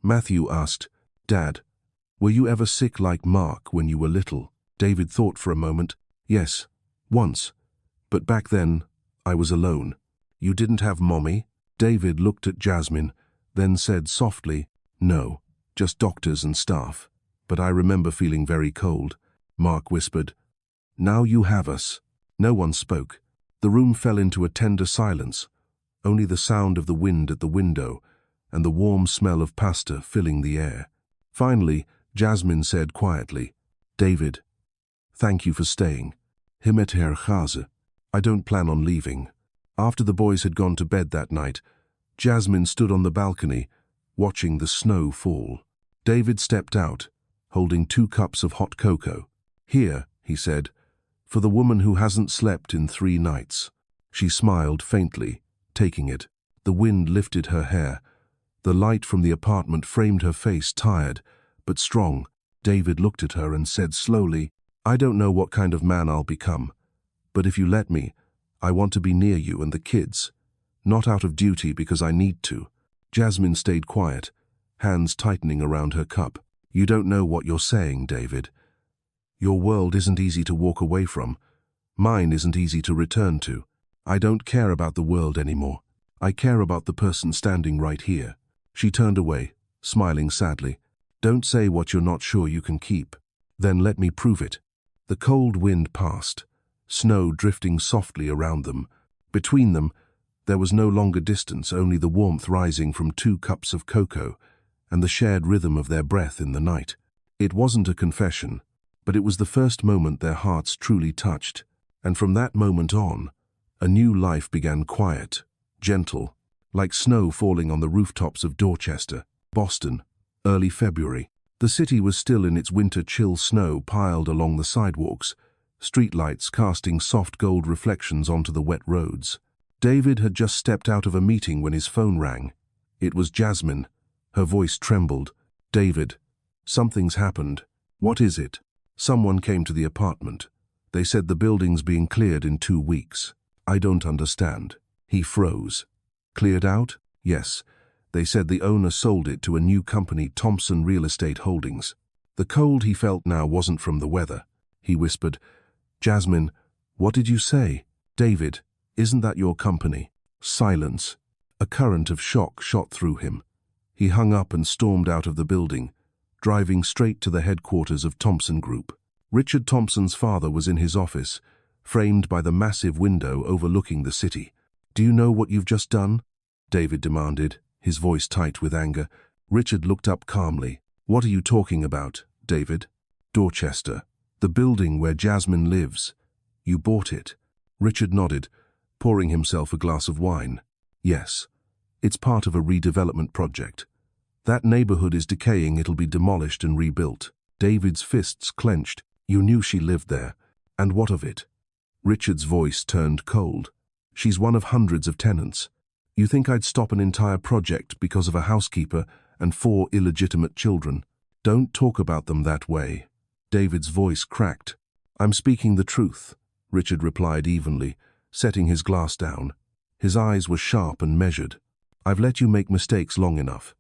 Matthew asked, "Dad, were you ever sick like Mark when you were little?" David thought for a moment. "Yes, once. But back then, I was alone." "You didn't have Mommy?" David looked at Jasmine, then said softly, "No, just doctors and staff. But I remember feeling very cold." Mark whispered, "Now you have us." No one spoke. The room fell into a tender silence, only the sound of the wind at the window and the warm smell of pasta filling the air. Finally, Jasmine said quietly, "David, thank you for staying. Himet her Chase. I don't plan on leaving." After the boys had gone to bed that night, Jasmine stood on the balcony, watching the snow fall. David stepped out, holding 2 cups of hot cocoa. "Here," he said, "for the woman who hasn't slept in 3 nights." She smiled faintly, taking it. The wind lifted her hair. The light from the apartment framed her face, tired but strong. David looked at her and said slowly, "I don't know what kind of man I'll become, but if you let me, I want to be near you and the kids. Not out of duty, because I need to." Jasmine stayed quiet, hands tightening around her cup. "You don't know what you're saying, David. Your world isn't easy to walk away from. Mine isn't easy to return to. I don't care about the world anymore. I care about the person standing right here." She turned away, smiling sadly. Don't say what you're not sure you can keep. Then let me prove it. The cold wind passed, snow drifting softly around them. Between them, there was no longer distance, only the warmth rising from 2 cups of cocoa and the shared rhythm of their breath in the night. It wasn't a confession, but it was the first moment their hearts truly touched, and from that moment on, a new life began, quiet, gentle, like snow falling on the rooftops of Dorchester, Boston, early February. The city was still in its winter chill, snow piled along the sidewalks, streetlights casting soft gold reflections onto the wet roads. David had just stepped out of a meeting when his phone rang. It was Jasmine. Her voice trembled. "David, something's happened." "What is it?" "Someone came to the apartment. They said the building's being cleared in 2 weeks. I don't understand." He froze. "Cleared out?" "Yes. They said the owner sold it to a new company, Thompson Real Estate Holdings." The cold he felt now wasn't from the weather. He whispered, "Jasmine, what did you say?" "David, isn't that your company?" Silence. A current of shock shot through him. He hung up and stormed out of the building, driving straight to the headquarters of Thompson Group. Richard Thompson's father was in his office, framed by the massive window overlooking the city. "Do you know what you've just done?" David demanded, his voice tight with anger. Richard looked up calmly. "What are you talking about, David?" "Dorchester, the building where Jasmine lives. You bought it." Richard nodded, pouring himself a glass of wine. "Yes, it's part of a redevelopment project. That neighborhood is decaying, it'll be demolished and rebuilt." David's fists clenched. "You knew she lived there. And what of it?" Richard's voice turned cold. "She's one of hundreds of tenants. You think I'd stop an entire project because of a housekeeper and 4 illegitimate children? Don't talk about them that way." David's voice cracked. "I'm speaking the truth," Richard replied evenly, setting his glass down. His eyes were sharp and measured. "I've let you make mistakes long enough.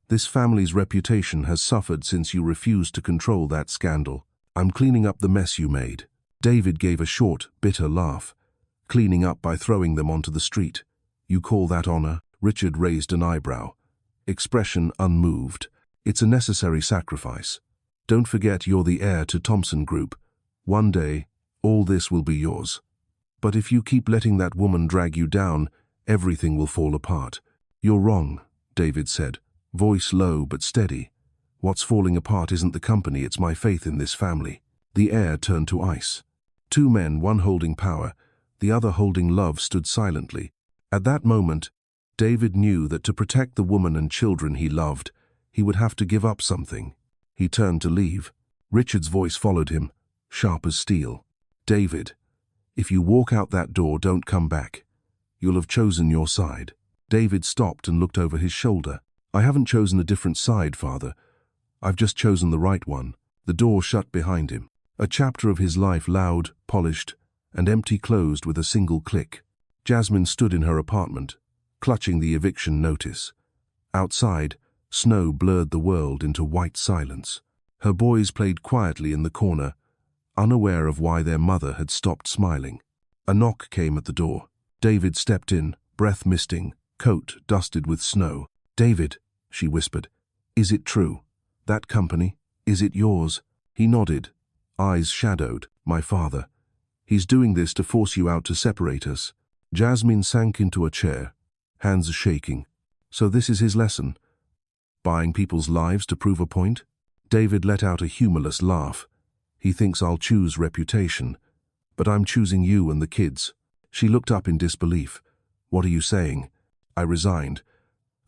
This family's reputation has suffered since you refused to control that scandal. I'm cleaning up the mess you made." David gave a short, bitter laugh. "Cleaning up by throwing them onto the street. You call that honor?" Richard raised an eyebrow, expression unmoved. "It's a necessary sacrifice. Don't forget you're the heir to Thompson Group. One day, all this will be yours. But if you keep letting that woman drag you down, everything will fall apart." "You're wrong," David said, voice low but steady. "What's falling apart isn't the company, it's my faith in this family." The air turned to ice. 2 men, one holding power, the other holding love, stood silently. At that moment, David knew that to protect the woman and children he loved, he would have to give up something. He turned to leave. Richard's voice followed him, sharp as steel. "David, if you walk out that door, don't come back. You'll have chosen your side." David stopped and looked over his shoulder. "I haven't chosen a different side, Father. I've just chosen the right one." The door shut behind him. A chapter of his life, loud, polished, and empty, closed with a single click. Jasmine stood in her apartment, clutching the eviction notice. Outside, snow blurred the world into white silence. Her boys played quietly in the corner, unaware of why their mother had stopped smiling. A knock came at the door. David stepped in, breath misting, coat dusted with snow. "David," she whispered, "is it true? That company, is it yours?" He nodded, eyes shadowed. "My father. He's doing this to force you out, to separate us." Jasmine sank into a chair, hands shaking. "So this is his lesson? Buying people's lives to prove a point?" David let out a humorless laugh. "He thinks I'll choose reputation, but I'm choosing you and the kids." She looked up in disbelief. "What are you saying?" "I resigned.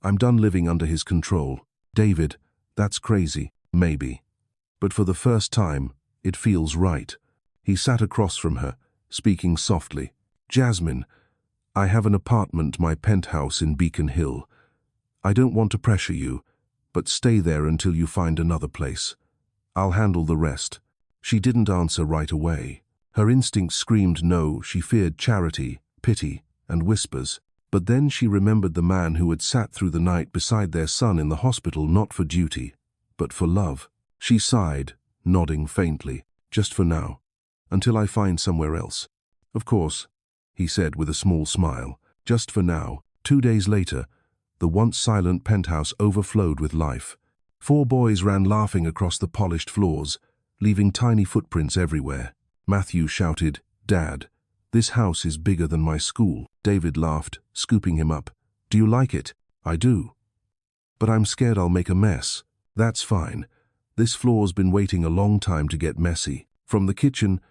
I'm done living under his control." "David, that's crazy." "Maybe. But for the first time, it feels right." He sat across from her, speaking softly. "Jasmine, I have an apartment, my penthouse in Beacon Hill. I don't want to pressure you, but stay there until you find another place. I'll handle the rest." She didn't answer right away. Her instincts screamed no. She feared charity, pity, and whispers. But then she remembered the man who had sat through the night beside their son in the hospital, not for duty, but for love. She sighed, nodding faintly. "Just for now, until I find somewhere else." "Of course," he said with a small smile. "Just for now." 2 days later, the once silent penthouse overflowed with life. 4 boys ran laughing across the polished floors, leaving tiny footprints everywhere. Matthew shouted, "Dad, this house is bigger than my school." David laughed, scooping him up. "Do you like it?" "I do. But I'm scared I'll make a mess." "That's fine. This floor's been waiting a long time to get messy." From the kitchen,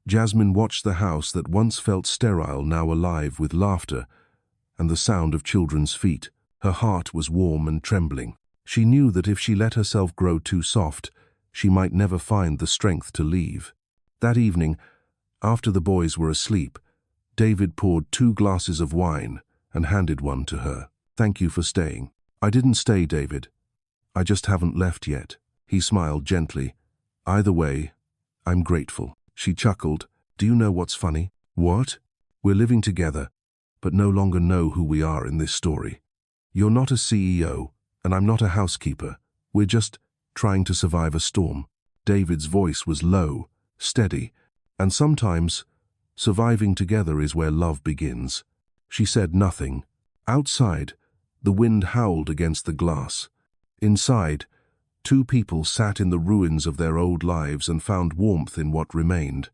Jasmine watched the house that once felt sterile now alive with laughter and the sound of children's feet. Her heart was warm and trembling. She knew that if she let herself grow too soft, she might never find the strength to leave. That evening, after the boys were asleep, David poured 2 glasses of wine and handed one to her. "Thank you for staying." "I didn't stay, David. I just haven't left yet." He smiled gently. "Either way, I'm grateful." She chuckled. "Do you know what's funny?" "What?" "We're living together, but no longer know who we are in this story. You're not a CEO, and I'm not a housekeeper. We're just trying to survive a storm." David's voice was low, steady, and sometimes surviving together is where love begins. She said nothing. Outside, the wind howled against the glass. Inside, 2 people sat in the ruins of their old lives and found warmth in what remained.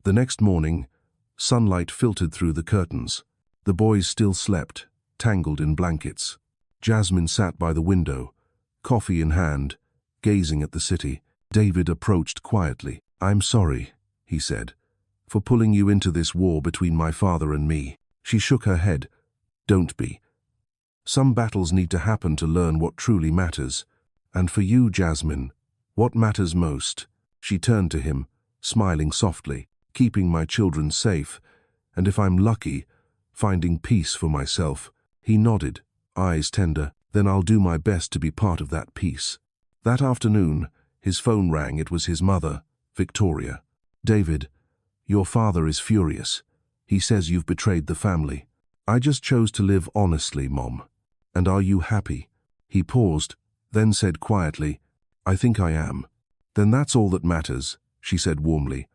The next morning, sunlight filtered through the curtains. The boys still slept, tangled in blankets. Jasmine sat by the window, coffee in hand, gazing at the city. David approached quietly. "I'm sorry," he said, "for pulling you into this war between my father and me." She shook her head. "Don't be. Some battles need to happen to learn what truly matters. And for you, Jasmine, what matters most?" She turned to him, smiling softly. "Keeping my children safe, and if I'm lucky, finding peace for myself." He nodded, eyes tender. "Then I'll do my best to be part of that peace." That afternoon, his phone rang. It was his mother, Victoria. "David, your father is furious. He says you've betrayed the family." "I just chose to live honestly, Mom. And are you happy?" He paused, then said quietly, "I think I am." "Then that's all that matters," she said warmly.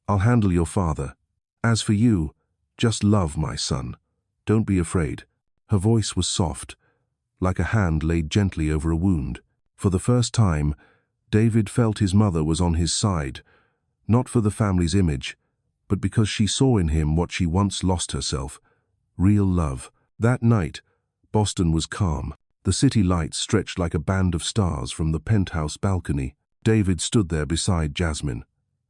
"I'll handle your father. As for you, just love my son. Don't be afraid." Her voice was soft, like a hand laid gently over a wound. For the first time, David felt his mother was on his side, not for the family's image, but because she saw in him what she once lost herself, real love. That night, Boston was calm. The city lights stretched like a band of stars from the penthouse balcony. David stood there beside Jasmine.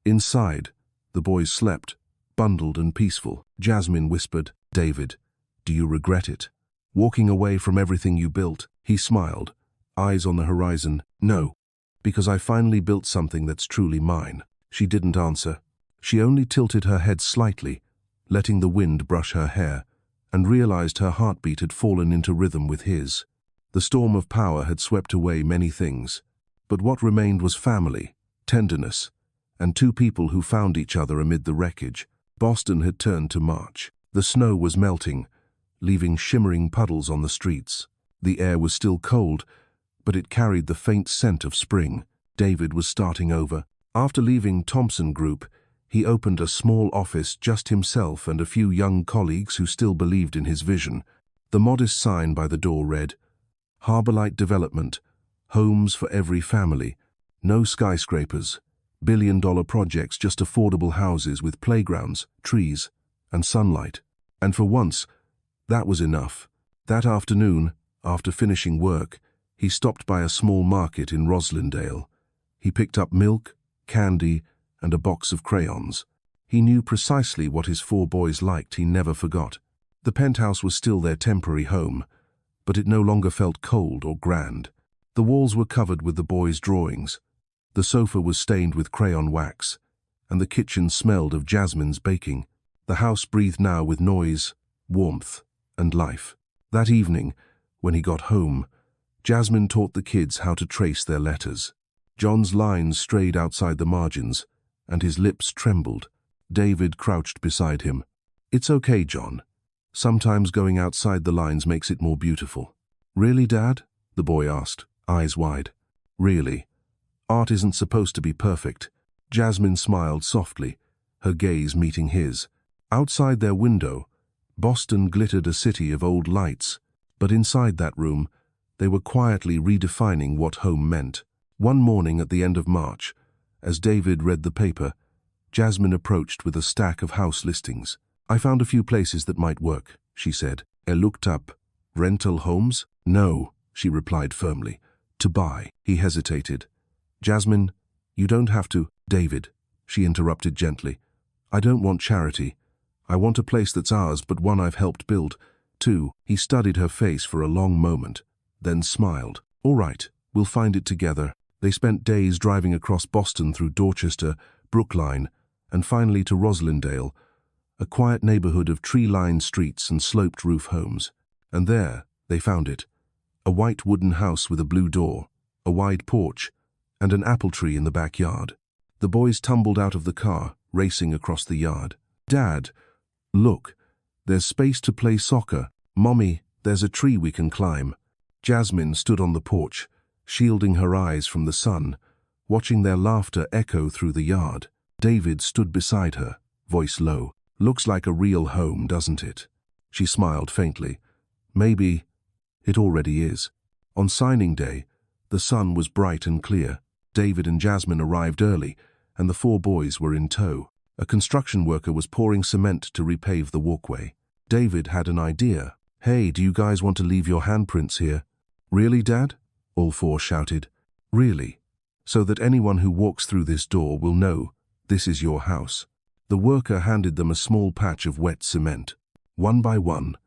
Inside, the boys slept, bundled and peaceful. Jasmine whispered, "David, do you regret it? Walking away from everything you built?" He smiled, eyes on the horizon. "No, because I finally built something that's truly mine." She didn't answer. She only tilted her head slightly, letting the wind brush her hair, and realized her heartbeat had fallen into rhythm with his. The storm of power had swept away many things, but what remained was family, tenderness, and 2 people who found each other amid the wreckage. Boston had turned to March. The snow was melting, leaving shimmering puddles on the streets. The air was still cold, but it carried the faint scent of spring. David was starting over. After leaving Thompson Group, he opened a small office, just himself and a few young colleagues who still believed in his vision. The modest sign by the door read, "Harborlight Development, homes for every family. No skyscrapers, billion-dollar projects, just affordable houses with playgrounds, trees, and sunlight." And for once, that was enough. That afternoon, after finishing work, he stopped by a small market in Roslindale. He picked up milk, candy, and a box of crayons. He knew precisely what his 4 boys liked. He never forgot. The penthouse was still their temporary home, but it no longer felt cold or grand. The walls were covered with the boys' drawings. The sofa was stained with crayon wax, and the kitchen smelled of Jasmine's baking. The house breathed now with noise, warmth, and life. That evening, when he got home, Jasmine taught the kids how to trace their letters. John's lines strayed outside the margins, and his lips trembled. David crouched beside him. "It's okay, John. Sometimes going outside the lines makes it more beautiful." "Really, Dad?" the boy asked, eyes wide. "Really. Art isn't supposed to be perfect." Jasmine smiled softly, her gaze meeting his. Outside their window, Boston glittered a city of old lights, but inside that room, they were quietly redefining what home meant. One morning at the end of March, as David read the paper, Jasmine approached with a stack of house listings. "I found a few places that might work," she said. "I looked up. Rental homes?" "No," she replied firmly. "To buy." He hesitated. "Jasmine, you don't have to—" "David," she interrupted gently. "I don't want charity. I want a place that's ours, but one I've helped build, too." He studied her face for a long moment, then smiled. "All right, we'll find it together." They spent days driving across Boston through Dorchester, Brookline, and finally to Roslindale, a quiet neighborhood of tree-lined streets and sloped-roof homes. And there, they found it. A white wooden house with a blue door, a wide porch, and an apple tree in the backyard. The boys tumbled out of the car, racing across the yard. "Dad, look, there's space to play soccer. Mommy, there's a tree we can climb." Jasmine stood on the porch, shielding her eyes from the sun, watching their laughter echo through the yard. David stood beside her, voice low. "Looks like a real home, doesn't it?" She smiled faintly. "Maybe it already is." On signing day, the sun was bright and clear. David and Jasmine arrived early, and the four boys were in tow. A construction worker was pouring cement to repave the walkway. David had an idea. "Hey, do you guys want to leave your handprints here?" "Really, Dad?" all four shouted. "Really, so that anyone who walks through this door will know this is your house." The worker handed them a small patch of wet cement. One by one,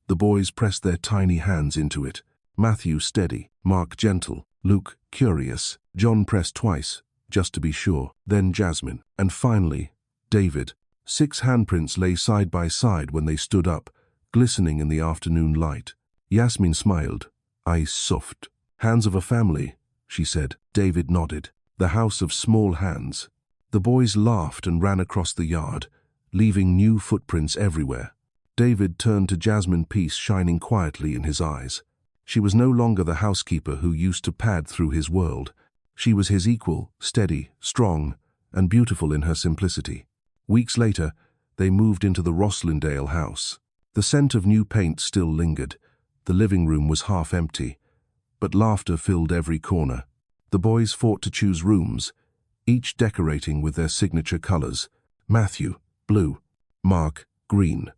the boys pressed their tiny hands into it. Matthew steady, Mark gentle, Luke curious. John pressed twice, just to be sure. Then Jasmine. And finally, David. 6 handprints lay side by side when they stood up, glistening in the afternoon light. Jasmine smiled, eyes soft. "Hands of a family," she said. David nodded. "The house of small hands." The boys laughed and ran across the yard, leaving new footprints everywhere. David turned to Jasmine, peace shining quietly in his eyes. She was no longer the housekeeper who used to pad through his world. She was his equal, steady, strong, and beautiful in her simplicity. Weeks later, they moved into the Roslindale house. The scent of new paint still lingered. The living room was half empty, but laughter filled every corner. The boys fought to choose rooms, each decorating with their signature colors. Matthew, blue. Mark, green.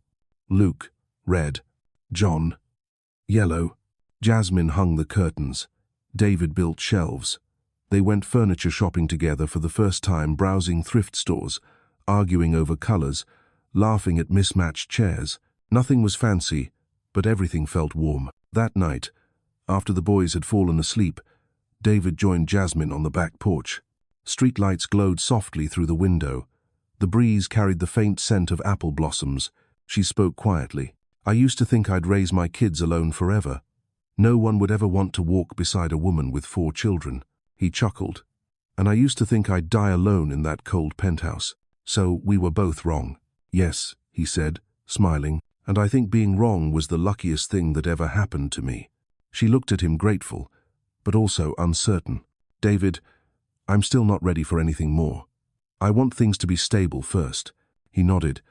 Luke, red. John, yellow. Jasmine hung the curtains. David built shelves. They went furniture shopping together for the first time, browsing thrift stores, arguing over colors, laughing at mismatched chairs. Nothing was fancy, but everything felt warm. That night, after the boys had fallen asleep, David joined Jasmine on the back porch. Streetlights glowed softly through the window. The breeze carried the faint scent of apple blossoms. She spoke quietly. "I used to think I'd raise my kids alone forever. No one would ever want to walk beside a woman with 4 children. He chuckled. "And I used to think I'd die alone in that cold penthouse. So we were both wrong." "Yes," he said, smiling, "and I think being wrong was the luckiest thing that ever happened to me." She looked at him grateful, but also uncertain. "David, I'm still not ready for anything more. I want things to be stable first." He nodded.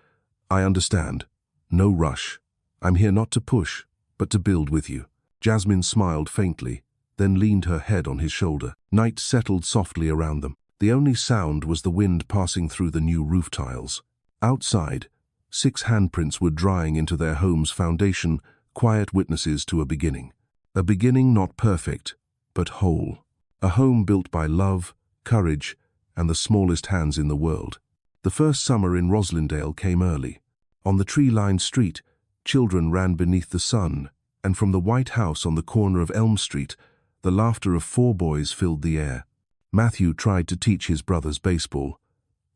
"I understand. No rush. I'm here not to push, but to build with you." Jasmine smiled faintly, then leaned her head on his shoulder. Night settled softly around them. The only sound was the wind passing through the new roof tiles. Outside, 6 handprints were drying into their home's foundation, quiet witnesses to a beginning. A beginning not perfect, but whole. A home built by love, courage, and the smallest hands in the world. The first summer in Roslindale came early. On the tree-lined street, children ran beneath the sun, and from the white house on the corner of Elm Street, the laughter of 4 boys filled the air. Matthew tried to teach his brothers baseball.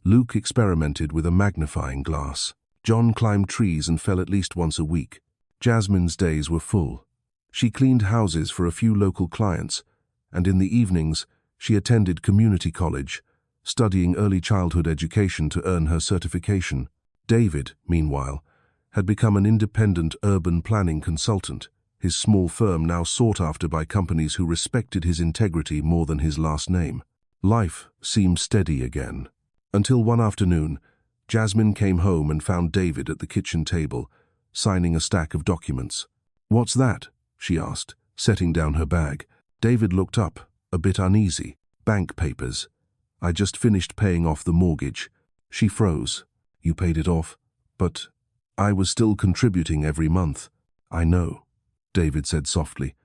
Luke experimented with a magnifying glass. John climbed trees and fell at least once a week. Jasmine's days were full. She cleaned houses for a few local clients, and in the evenings, she attended community college, studying early childhood education to earn her certification. David, meanwhile, had become an independent urban planning consultant, his small firm now sought after by companies who respected his integrity more than his last name. Life seemed steady again. Until one afternoon, Jasmine came home and found David at the kitchen table, signing a stack of documents. "What's that?" she asked, setting down her bag. David looked up, a bit uneasy. Bank papers. I just finished paying off the mortgage. She froze. You paid it off? But I was still contributing every month. I know, David said softly.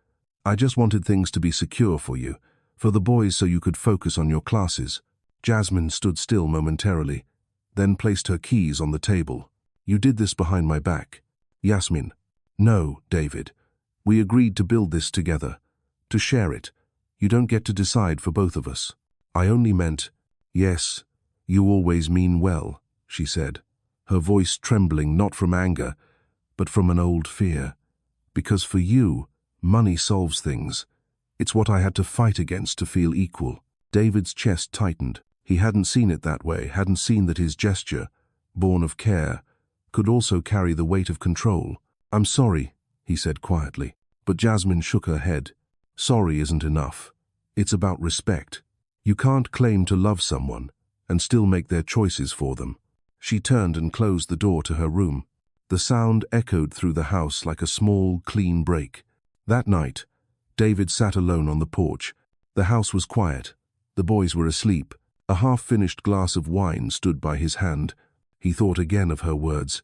I just wanted things to be secure for you, for the boys, so you could focus on your classes. Jasmine stood still momentarily, then placed her keys on the table. You did this behind my back. Jasmine. No, David. We agreed to build this together, to share it. You don't get to decide for both of us. I only meant, yes, you always mean well, she said, her voice trembling not from anger, but from an old fear. Because for you, money solves things. It's what I had to fight against to feel equal. David's chest tightened. He hadn't seen it that way, hadn't seen that his gesture, born of care, could also carry the weight of control. I'm sorry, he said quietly. But Jasmine shook her head. Sorry isn't enough. It's about respect. You can't claim to love someone and still make their choices for them. She turned and closed the door to her room. The sound echoed through the house like a small, clean break. That night, David sat alone on the porch. The house was quiet. The boys were asleep. A half-finished glass of wine stood by his hand. He thought again of her words.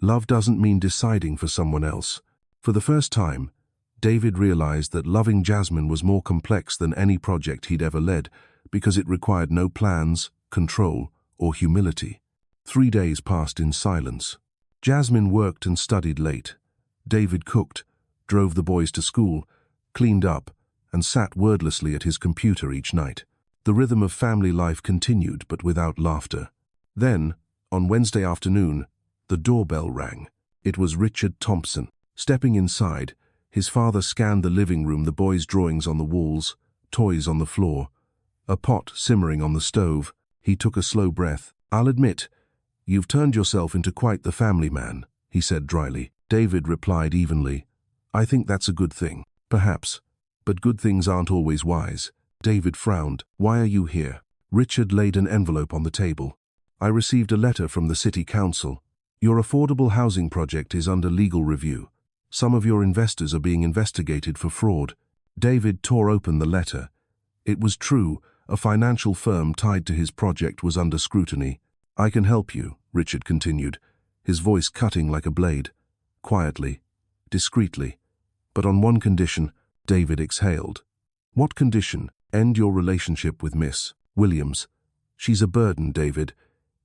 Love doesn't mean deciding for someone else. For the first time, David realized that loving Jasmine was more complex than any project he'd ever led, because it required no plans, control, or humility. 3 days passed in silence. Jasmine worked and studied late. David cooked, drove the boys to school, cleaned up, and sat wordlessly at his computer each night. The rhythm of family life continued, but without laughter. Then, on Wednesday afternoon, the doorbell rang. It was Richard Thompson. Stepping inside, his father scanned the living room, the boys' drawings on the walls, toys on the floor, a pot simmering on the stove. He took a slow breath. I'll admit, you've turned yourself into quite the family man, he said dryly. David replied evenly, I think that's a good thing. Perhaps. But good things aren't always wise. David frowned. Why are you here? Richard laid an envelope on the table. I received a letter from the city council. Your affordable housing project is under legal review. Some of your investors are being investigated for fraud. David tore open the letter. It was true. A financial firm tied to his project was under scrutiny. I can help you, Richard continued, his voice cutting like a blade. Quietly, discreetly. But on one condition. David exhaled. What condition? End your relationship with Miss Williams. She's a burden, David.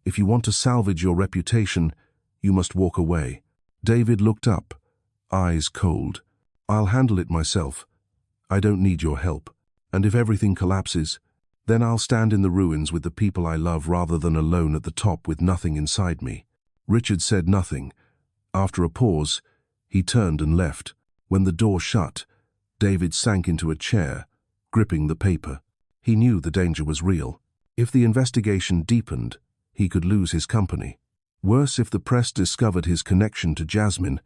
If you want to salvage your reputation, you must walk away. David looked up, eyes cold. I'll handle it myself. I don't need your help. And if everything collapses, then I'll stand in the ruins with the people I love rather than alone at the top with nothing inside me. Richard said nothing. After a pause, he turned and left. When the door shut, David sank into a chair, gripping the paper. He knew the danger was real. If the investigation deepened, he could lose his company. Worse, if the press discovered his connection to Jasmine,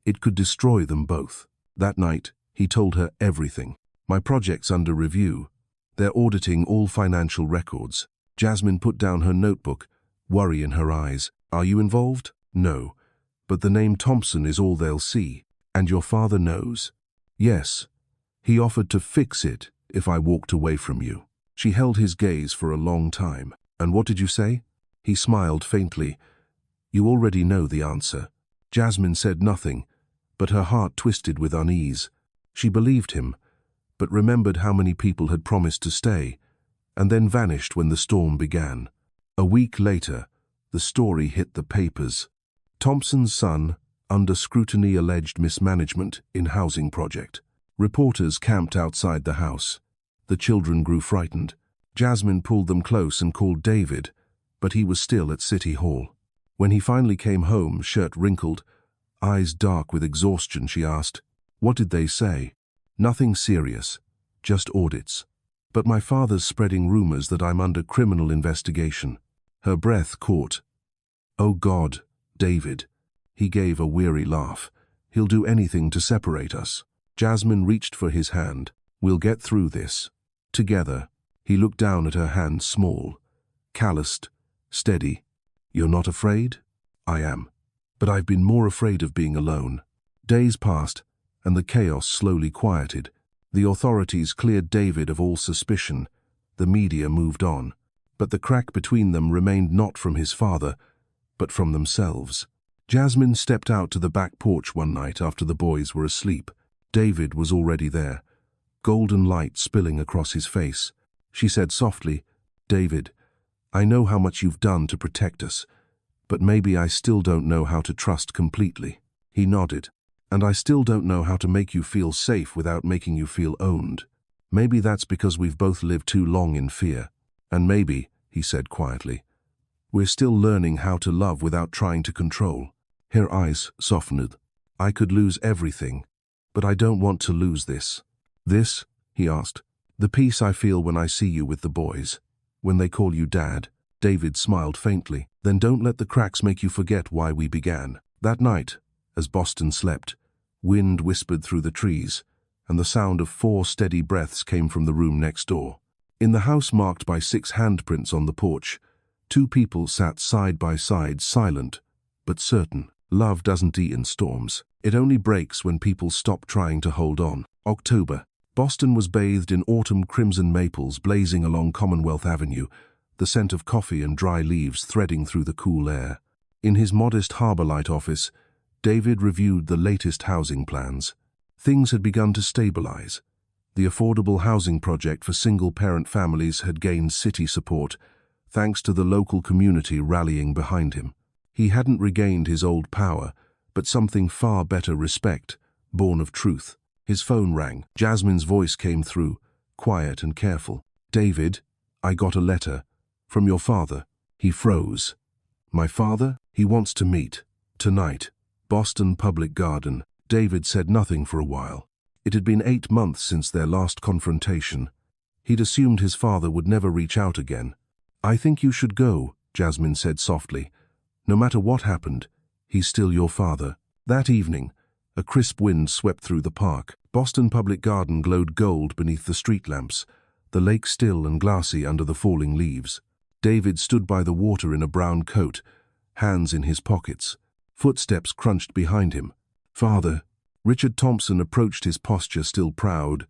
it could destroy them both. That night, he told her everything. My project's under review. They're auditing all financial records. Jasmine put down her notebook, worry in her eyes. Are you involved? No. But the name Thompson is all they'll see. And your father knows? Yes. He offered to fix it if I walked away from you. She held his gaze for a long time. And what did you say? He smiled faintly. You already know the answer. Jasmine said nothing, but her heart twisted with unease. She believed him, but remembered how many people had promised to stay, and then vanished when the storm began. A week later, the story hit the papers. Thompson's son, under scrutiny, alleged mismanagement in housing project. Reporters camped outside the house. The children grew frightened. Jasmine pulled them close and called David, but he was still at City Hall. When he finally came home, shirt wrinkled, eyes dark with exhaustion, she asked, "What did they say?" "Nothing serious, just audits. But my father's spreading rumors that I'm under criminal investigation." Her breath caught. "Oh God, David." He gave a weary laugh. "He'll do anything to separate us." Jasmine reached for his hand. "We'll get through this. Together." He looked down at her hand, small, calloused, steady. "You're not afraid?" "I am. But I've been more afraid of being alone." Days passed, and the chaos slowly quieted. The authorities cleared David of all suspicion. The media moved on, but the crack between them remained not from his father, but from themselves. Jasmine stepped out to the back porch one night after the boys were asleep. David was already there, golden light spilling across his face. She said softly, "David, I know how much you've done to protect us, but maybe I still don't know how to trust completely." He nodded. "And I still don't know how to make you feel safe without making you feel owned. Maybe that's because we've both lived too long in fear. And maybe," he said quietly, "we're still learning how to love without trying to control." Her eyes softened. "I could lose everything, but I don't want to lose this." "This?" he asked. "The peace I feel when I see you with the boys, when they call you Dad." David smiled faintly. "Then don't let the cracks make you forget why we began." That night, as Boston slept, wind whispered through the trees, and the sound of 4 steady breaths came from the room next door. In the house marked by 6 handprints on the porch, 2 people sat side by side, silent but certain. Love doesn't eat in storms. It only breaks when people stop trying to hold on. October. Boston was bathed in autumn crimson maples blazing along Commonwealth Avenue, the scent of coffee and dry leaves threading through the cool air. In his modest Harborlight office, David reviewed the latest housing plans. Things had begun to stabilize. The affordable housing project for single-parent families had gained city support, thanks to the local community rallying behind him. He hadn't regained his old power, but something far better: respect, born of truth. His phone rang. Jasmine's voice came through, quiet and careful. "David, I got a letter. From your father." He froze. "My father? He wants to meet. Tonight. Boston Public Garden." David said nothing for a while. It had been 8 months since their last confrontation. He'd assumed his father would never reach out again. "I think you should go," Jasmine said softly. "No matter what happened, he's still your father." That evening, a crisp wind swept through the park. Boston Public Garden glowed gold beneath the street lamps, the lake still and glassy under the falling leaves. David stood by the water in a brown coat, hands in his pockets. Footsteps crunched behind him. "Father." Richard Thompson approached, his posture still proud,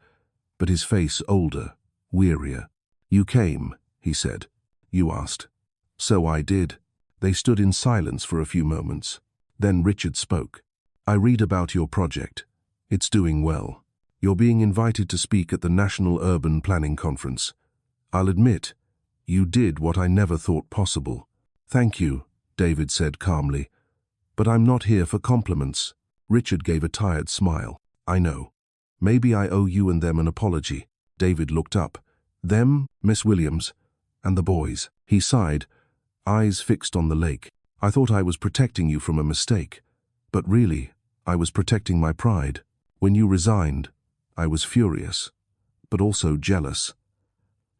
but his face older, wearier. "You came," he said. "You asked." "So I did." They stood in silence for a few moments. Then Richard spoke. "I read about your project. It's doing well. You're being invited to speak at the National Urban Planning Conference. I'll admit, you did what I never thought possible." "Thank you," David said calmly. "But I'm not here for compliments." Richard gave a tired smile. "I know. Maybe I owe you and them an apology." David looked up. "Them, Miss Williams, and the boys." He sighed, eyes fixed on the lake. "I thought I was protecting you from a mistake, but really, I was protecting my pride. When you resigned, I was furious, but also jealous.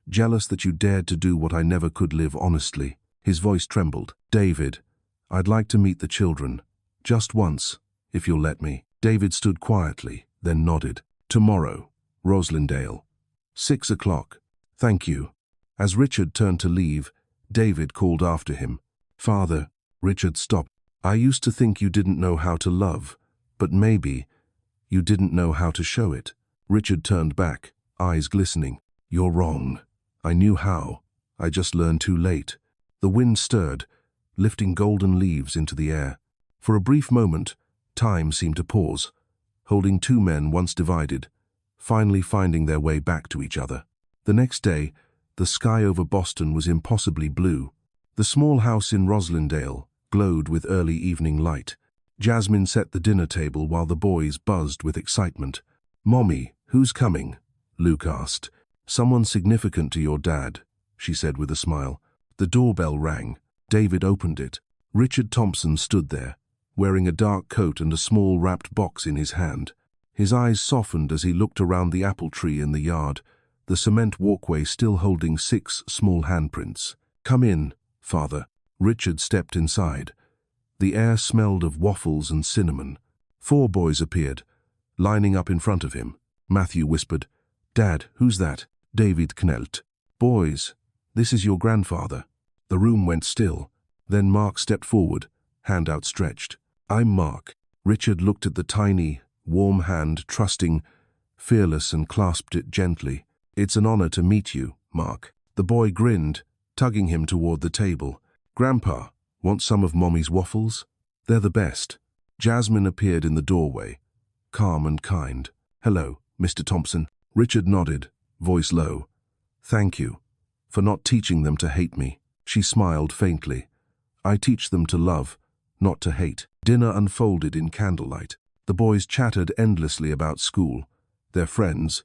Jealous that you dared to do what I never could live honestly." His voice trembled. "David, I'd like to meet the children. Just once, if you'll let me." David stood quietly, then nodded. "Tomorrow, Roslindale. 6 o'clock. Thank you." As Richard turned to leave, David called after him. "Father." Richard stopped. "I used to think you didn't know how to love, but maybe you didn't know how to show it." Richard turned back, eyes glistening. "You're wrong. I knew how. I just learned too late." The wind stirred, lifting golden leaves into the air. For a brief moment, time seemed to pause, holding 2 men once divided, finally finding their way back to each other. The next day, the sky over Boston was impossibly blue. The small house in Roslindale glowed with early evening light. Jasmine set the dinner table while the boys buzzed with excitement. "Mommy, who's coming?" Luke asked. "Someone significant to your dad," she said with a smile. The doorbell rang. David opened it. Richard Thompson stood there, wearing a dark coat and a small wrapped box in his hand. His eyes softened as he looked around the apple tree in the yard, the cement walkway still holding 6 small handprints. "Come in, Father." Richard stepped inside. The air smelled of waffles and cinnamon. 4 boys appeared, lining up in front of him. Matthew whispered, "Dad, who's that?" David knelt. "Boys, this is your grandfather." The room went still. Then Mark stepped forward, hand outstretched. "I'm Mark." Richard looked at the tiny, warm hand, trusting, fearless, and clasped it gently. "It's an honor to meet you, Mark." The boy grinned, tugging him toward the table. "Grandpa, want some of Mommy's waffles? They're the best." Jasmine appeared in the doorway, calm and kind. "Hello, Mr. Thompson." Richard nodded, voice low. "Thank you for not teaching them to hate me." She smiled faintly. "I teach them to love, not to hate." Dinner unfolded in candlelight. The boys chattered endlessly about school, their friends,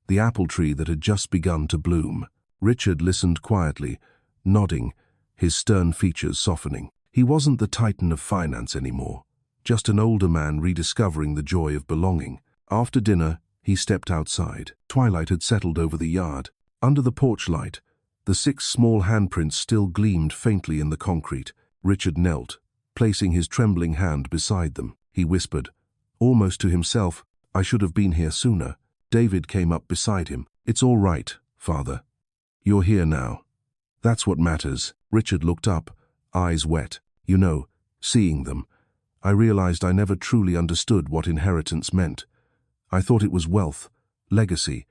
the apple tree that had just begun to bloom. Richard listened quietly, nodding, his stern features softening. He wasn't the titan of finance anymore, just an older man rediscovering the joy of belonging. After dinner, he stepped outside. Twilight had settled over the yard. Under the porch light, the 6 small handprints still gleamed faintly in the concrete. Richard knelt, placing his trembling hand beside them. He whispered, almost to himself, "I should have been here sooner." David came up beside him. "It's all right, Father. You're here now. That's what matters." Richard looked up, eyes wet. "You know, seeing them, I realized I never truly understood what inheritance meant. I thought it was wealth, legacy,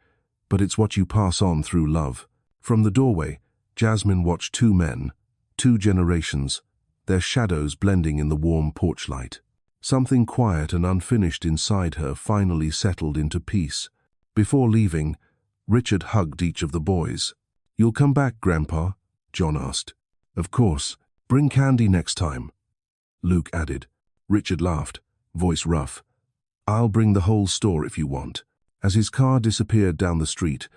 but it's what you pass on through love." From the doorway, Jasmine watched 2 men, 2 generations, their shadows blending in the warm porch light. Something quiet and unfinished inside her finally settled into peace. Before leaving, Richard hugged each of the boys. "You'll come back, Grandpa?" John asked. "Of course. Bring candy next time," Luke added. Richard laughed, voice rough. "I'll bring the whole store if you want." As his car disappeared down the street,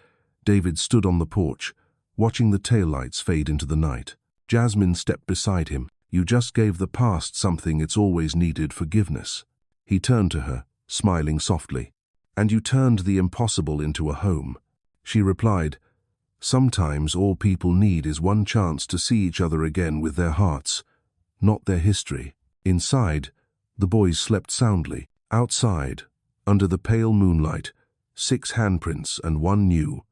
David stood on the porch, watching the taillights fade into the night. Jasmine stepped beside him. "You just gave the past something it's always needed, forgiveness." He turned to her, smiling softly. "And you turned the impossible into a home." She replied, "Sometimes all people need is one chance to see each other again with their hearts, not their history." Inside, the boys slept soundly. Outside, under the pale moonlight, 6 handprints and 1 new,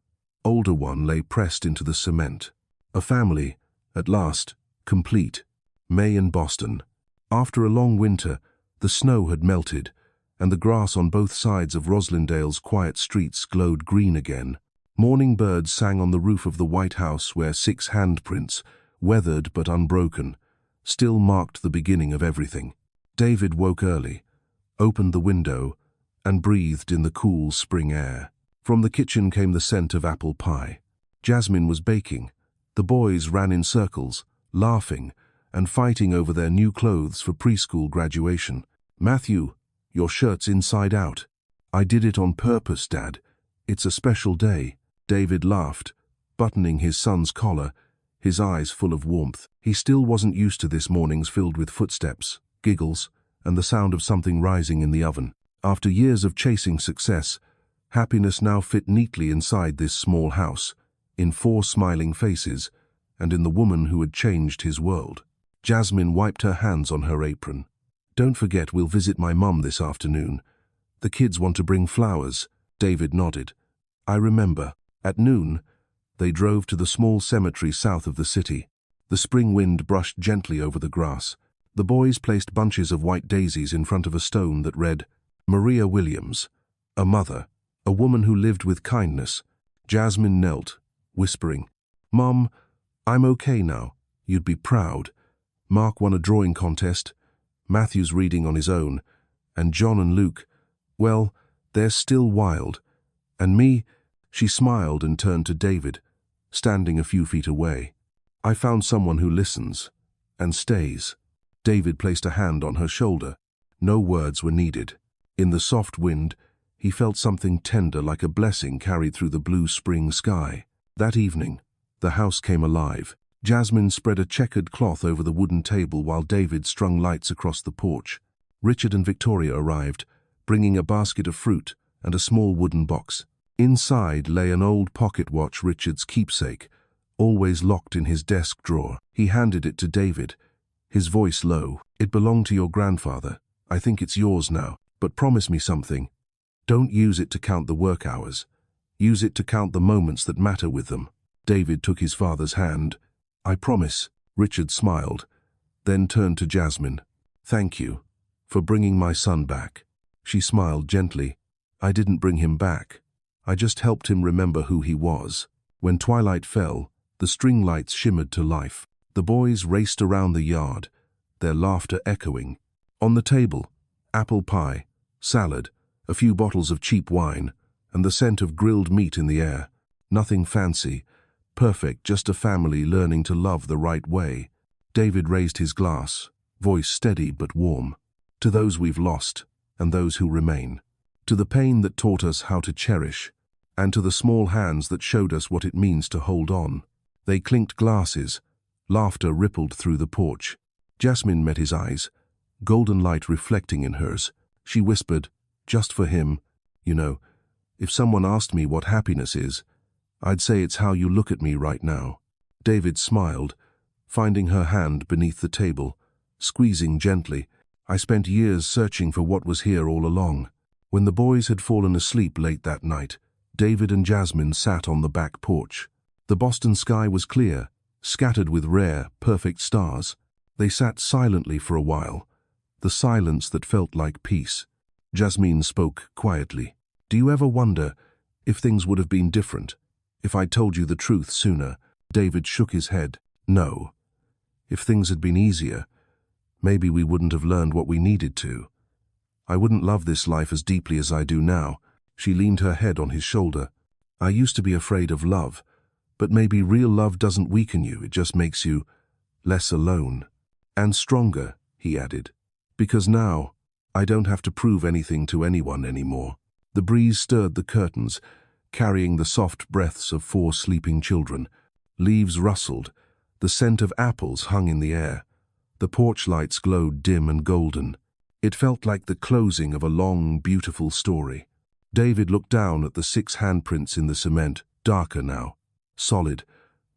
older one lay pressed into the cement. A family, at last, complete. May in Boston. After a long winter, the snow had melted, and the grass on both sides of Roslindale's quiet streets glowed green again. Morning birds sang on the roof of the White House where 6 handprints, weathered but unbroken, still marked the beginning of everything. David woke early, opened the window, and breathed in the cool spring air. From the kitchen came the scent of apple pie. Jasmine was baking. The boys ran in circles, laughing and fighting over their new clothes for preschool graduation. "Matthew, your shirt's inside out." "I did it on purpose, Dad. It's a special day." David laughed, buttoning his son's collar, his eyes full of warmth. He still wasn't used to this mornings filled with footsteps, giggles, and the sound of something rising in the oven. After years of chasing success, happiness now fit neatly inside this small house, in 4 smiling faces, and in the woman who had changed his world. Jasmine wiped her hands on her apron. "Don't forget we'll visit my mum this afternoon. The kids want to bring flowers." David nodded. "I remember." At noon, they drove to the small cemetery south of the city. The spring wind brushed gently over the grass. The boys placed bunches of white daisies in front of a stone that read, "Maria Williams, a mother, a woman who lived with kindness." Jasmine knelt, whispering, "Mom, I'm okay now. You'd be proud." Mark won a drawing contest, Matthew's reading on his own, and John and Luke, well, they're still wild. And me, she smiled and turned to David, standing a few feet away. "I found someone who listens and stays." David placed a hand on her shoulder. No words were needed. In the soft wind, he felt something tender like a blessing carried through the blue spring sky. That evening, the house came alive. Jasmine spread a checkered cloth over the wooden table while David strung lights across the porch. Richard and Victoria arrived, bringing a basket of fruit and a small wooden box. Inside lay an old pocket watch, Richard's keepsake, always locked in his desk drawer. He handed it to David, his voice low. "It belonged to your grandfather. I think it's yours now, but promise me something. Don't use it to count the work hours. Use it to count the moments that matter with them." David took his father's hand. "I promise." Richard smiled, then turned to Jasmine. "Thank you for bringing my son back." She smiled gently. "I didn't bring him back. I just helped him remember who he was." When twilight fell, The string lights shimmered to life. The boys raced around the yard, their laughter echoing. On the table, apple pie, salad, a few bottles of cheap wine, and the scent of grilled meat in the air. Nothing fancy, perfect, just a family learning to love the right way. David raised his glass, voice steady but warm. To those we've lost, and those who remain. To the pain that taught us how to cherish, and to the small hands that showed us what it means to hold on. They clinked glasses. Laughter rippled through the porch. Jasmine met his eyes, golden light reflecting in hers. She whispered, "Just for him, you know, if someone asked me what happiness is, I'd say it's how you look at me right now." David smiled, finding her hand beneath the table, squeezing gently. "I spent years searching for what was here all along." When the boys had fallen asleep late that night, David and Jasmine sat on the back porch. The Boston sky was clear, scattered with rare, perfect stars. They sat silently for a while, the silence that felt like peace. Jasmine spoke quietly. "Do you ever wonder if things would have been different, if I'd told you the truth sooner?" David shook his head. "No. If things had been easier, maybe we wouldn't have learned what we needed to. I wouldn't love this life as deeply as I do now." She leaned her head on his shoulder. "I used to be afraid of love, but maybe real love doesn't weaken you, it just makes you less alone. And stronger," he added, "because now I don't have to prove anything to anyone anymore." The breeze stirred the curtains, carrying the soft breaths of 4 sleeping children. Leaves rustled, the scent of apples hung in the air. The porch lights glowed dim and golden. It felt like the closing of a long, beautiful story. David looked down at the 6 handprints in the cement, darker now, solid,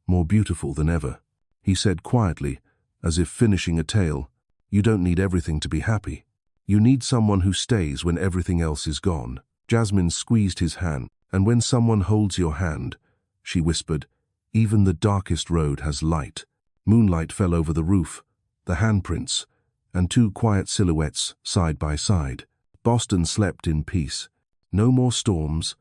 more beautiful than ever. He said quietly, as if finishing a tale, "You don't need everything to be happy. You need someone who stays when everything else is gone." Jasmine squeezed his hand. "And when someone holds your hand," she whispered, "even the darkest road has light." Moonlight fell over the roof, the handprints, and 2 quiet silhouettes side by side. Boston slept in peace. No more storms,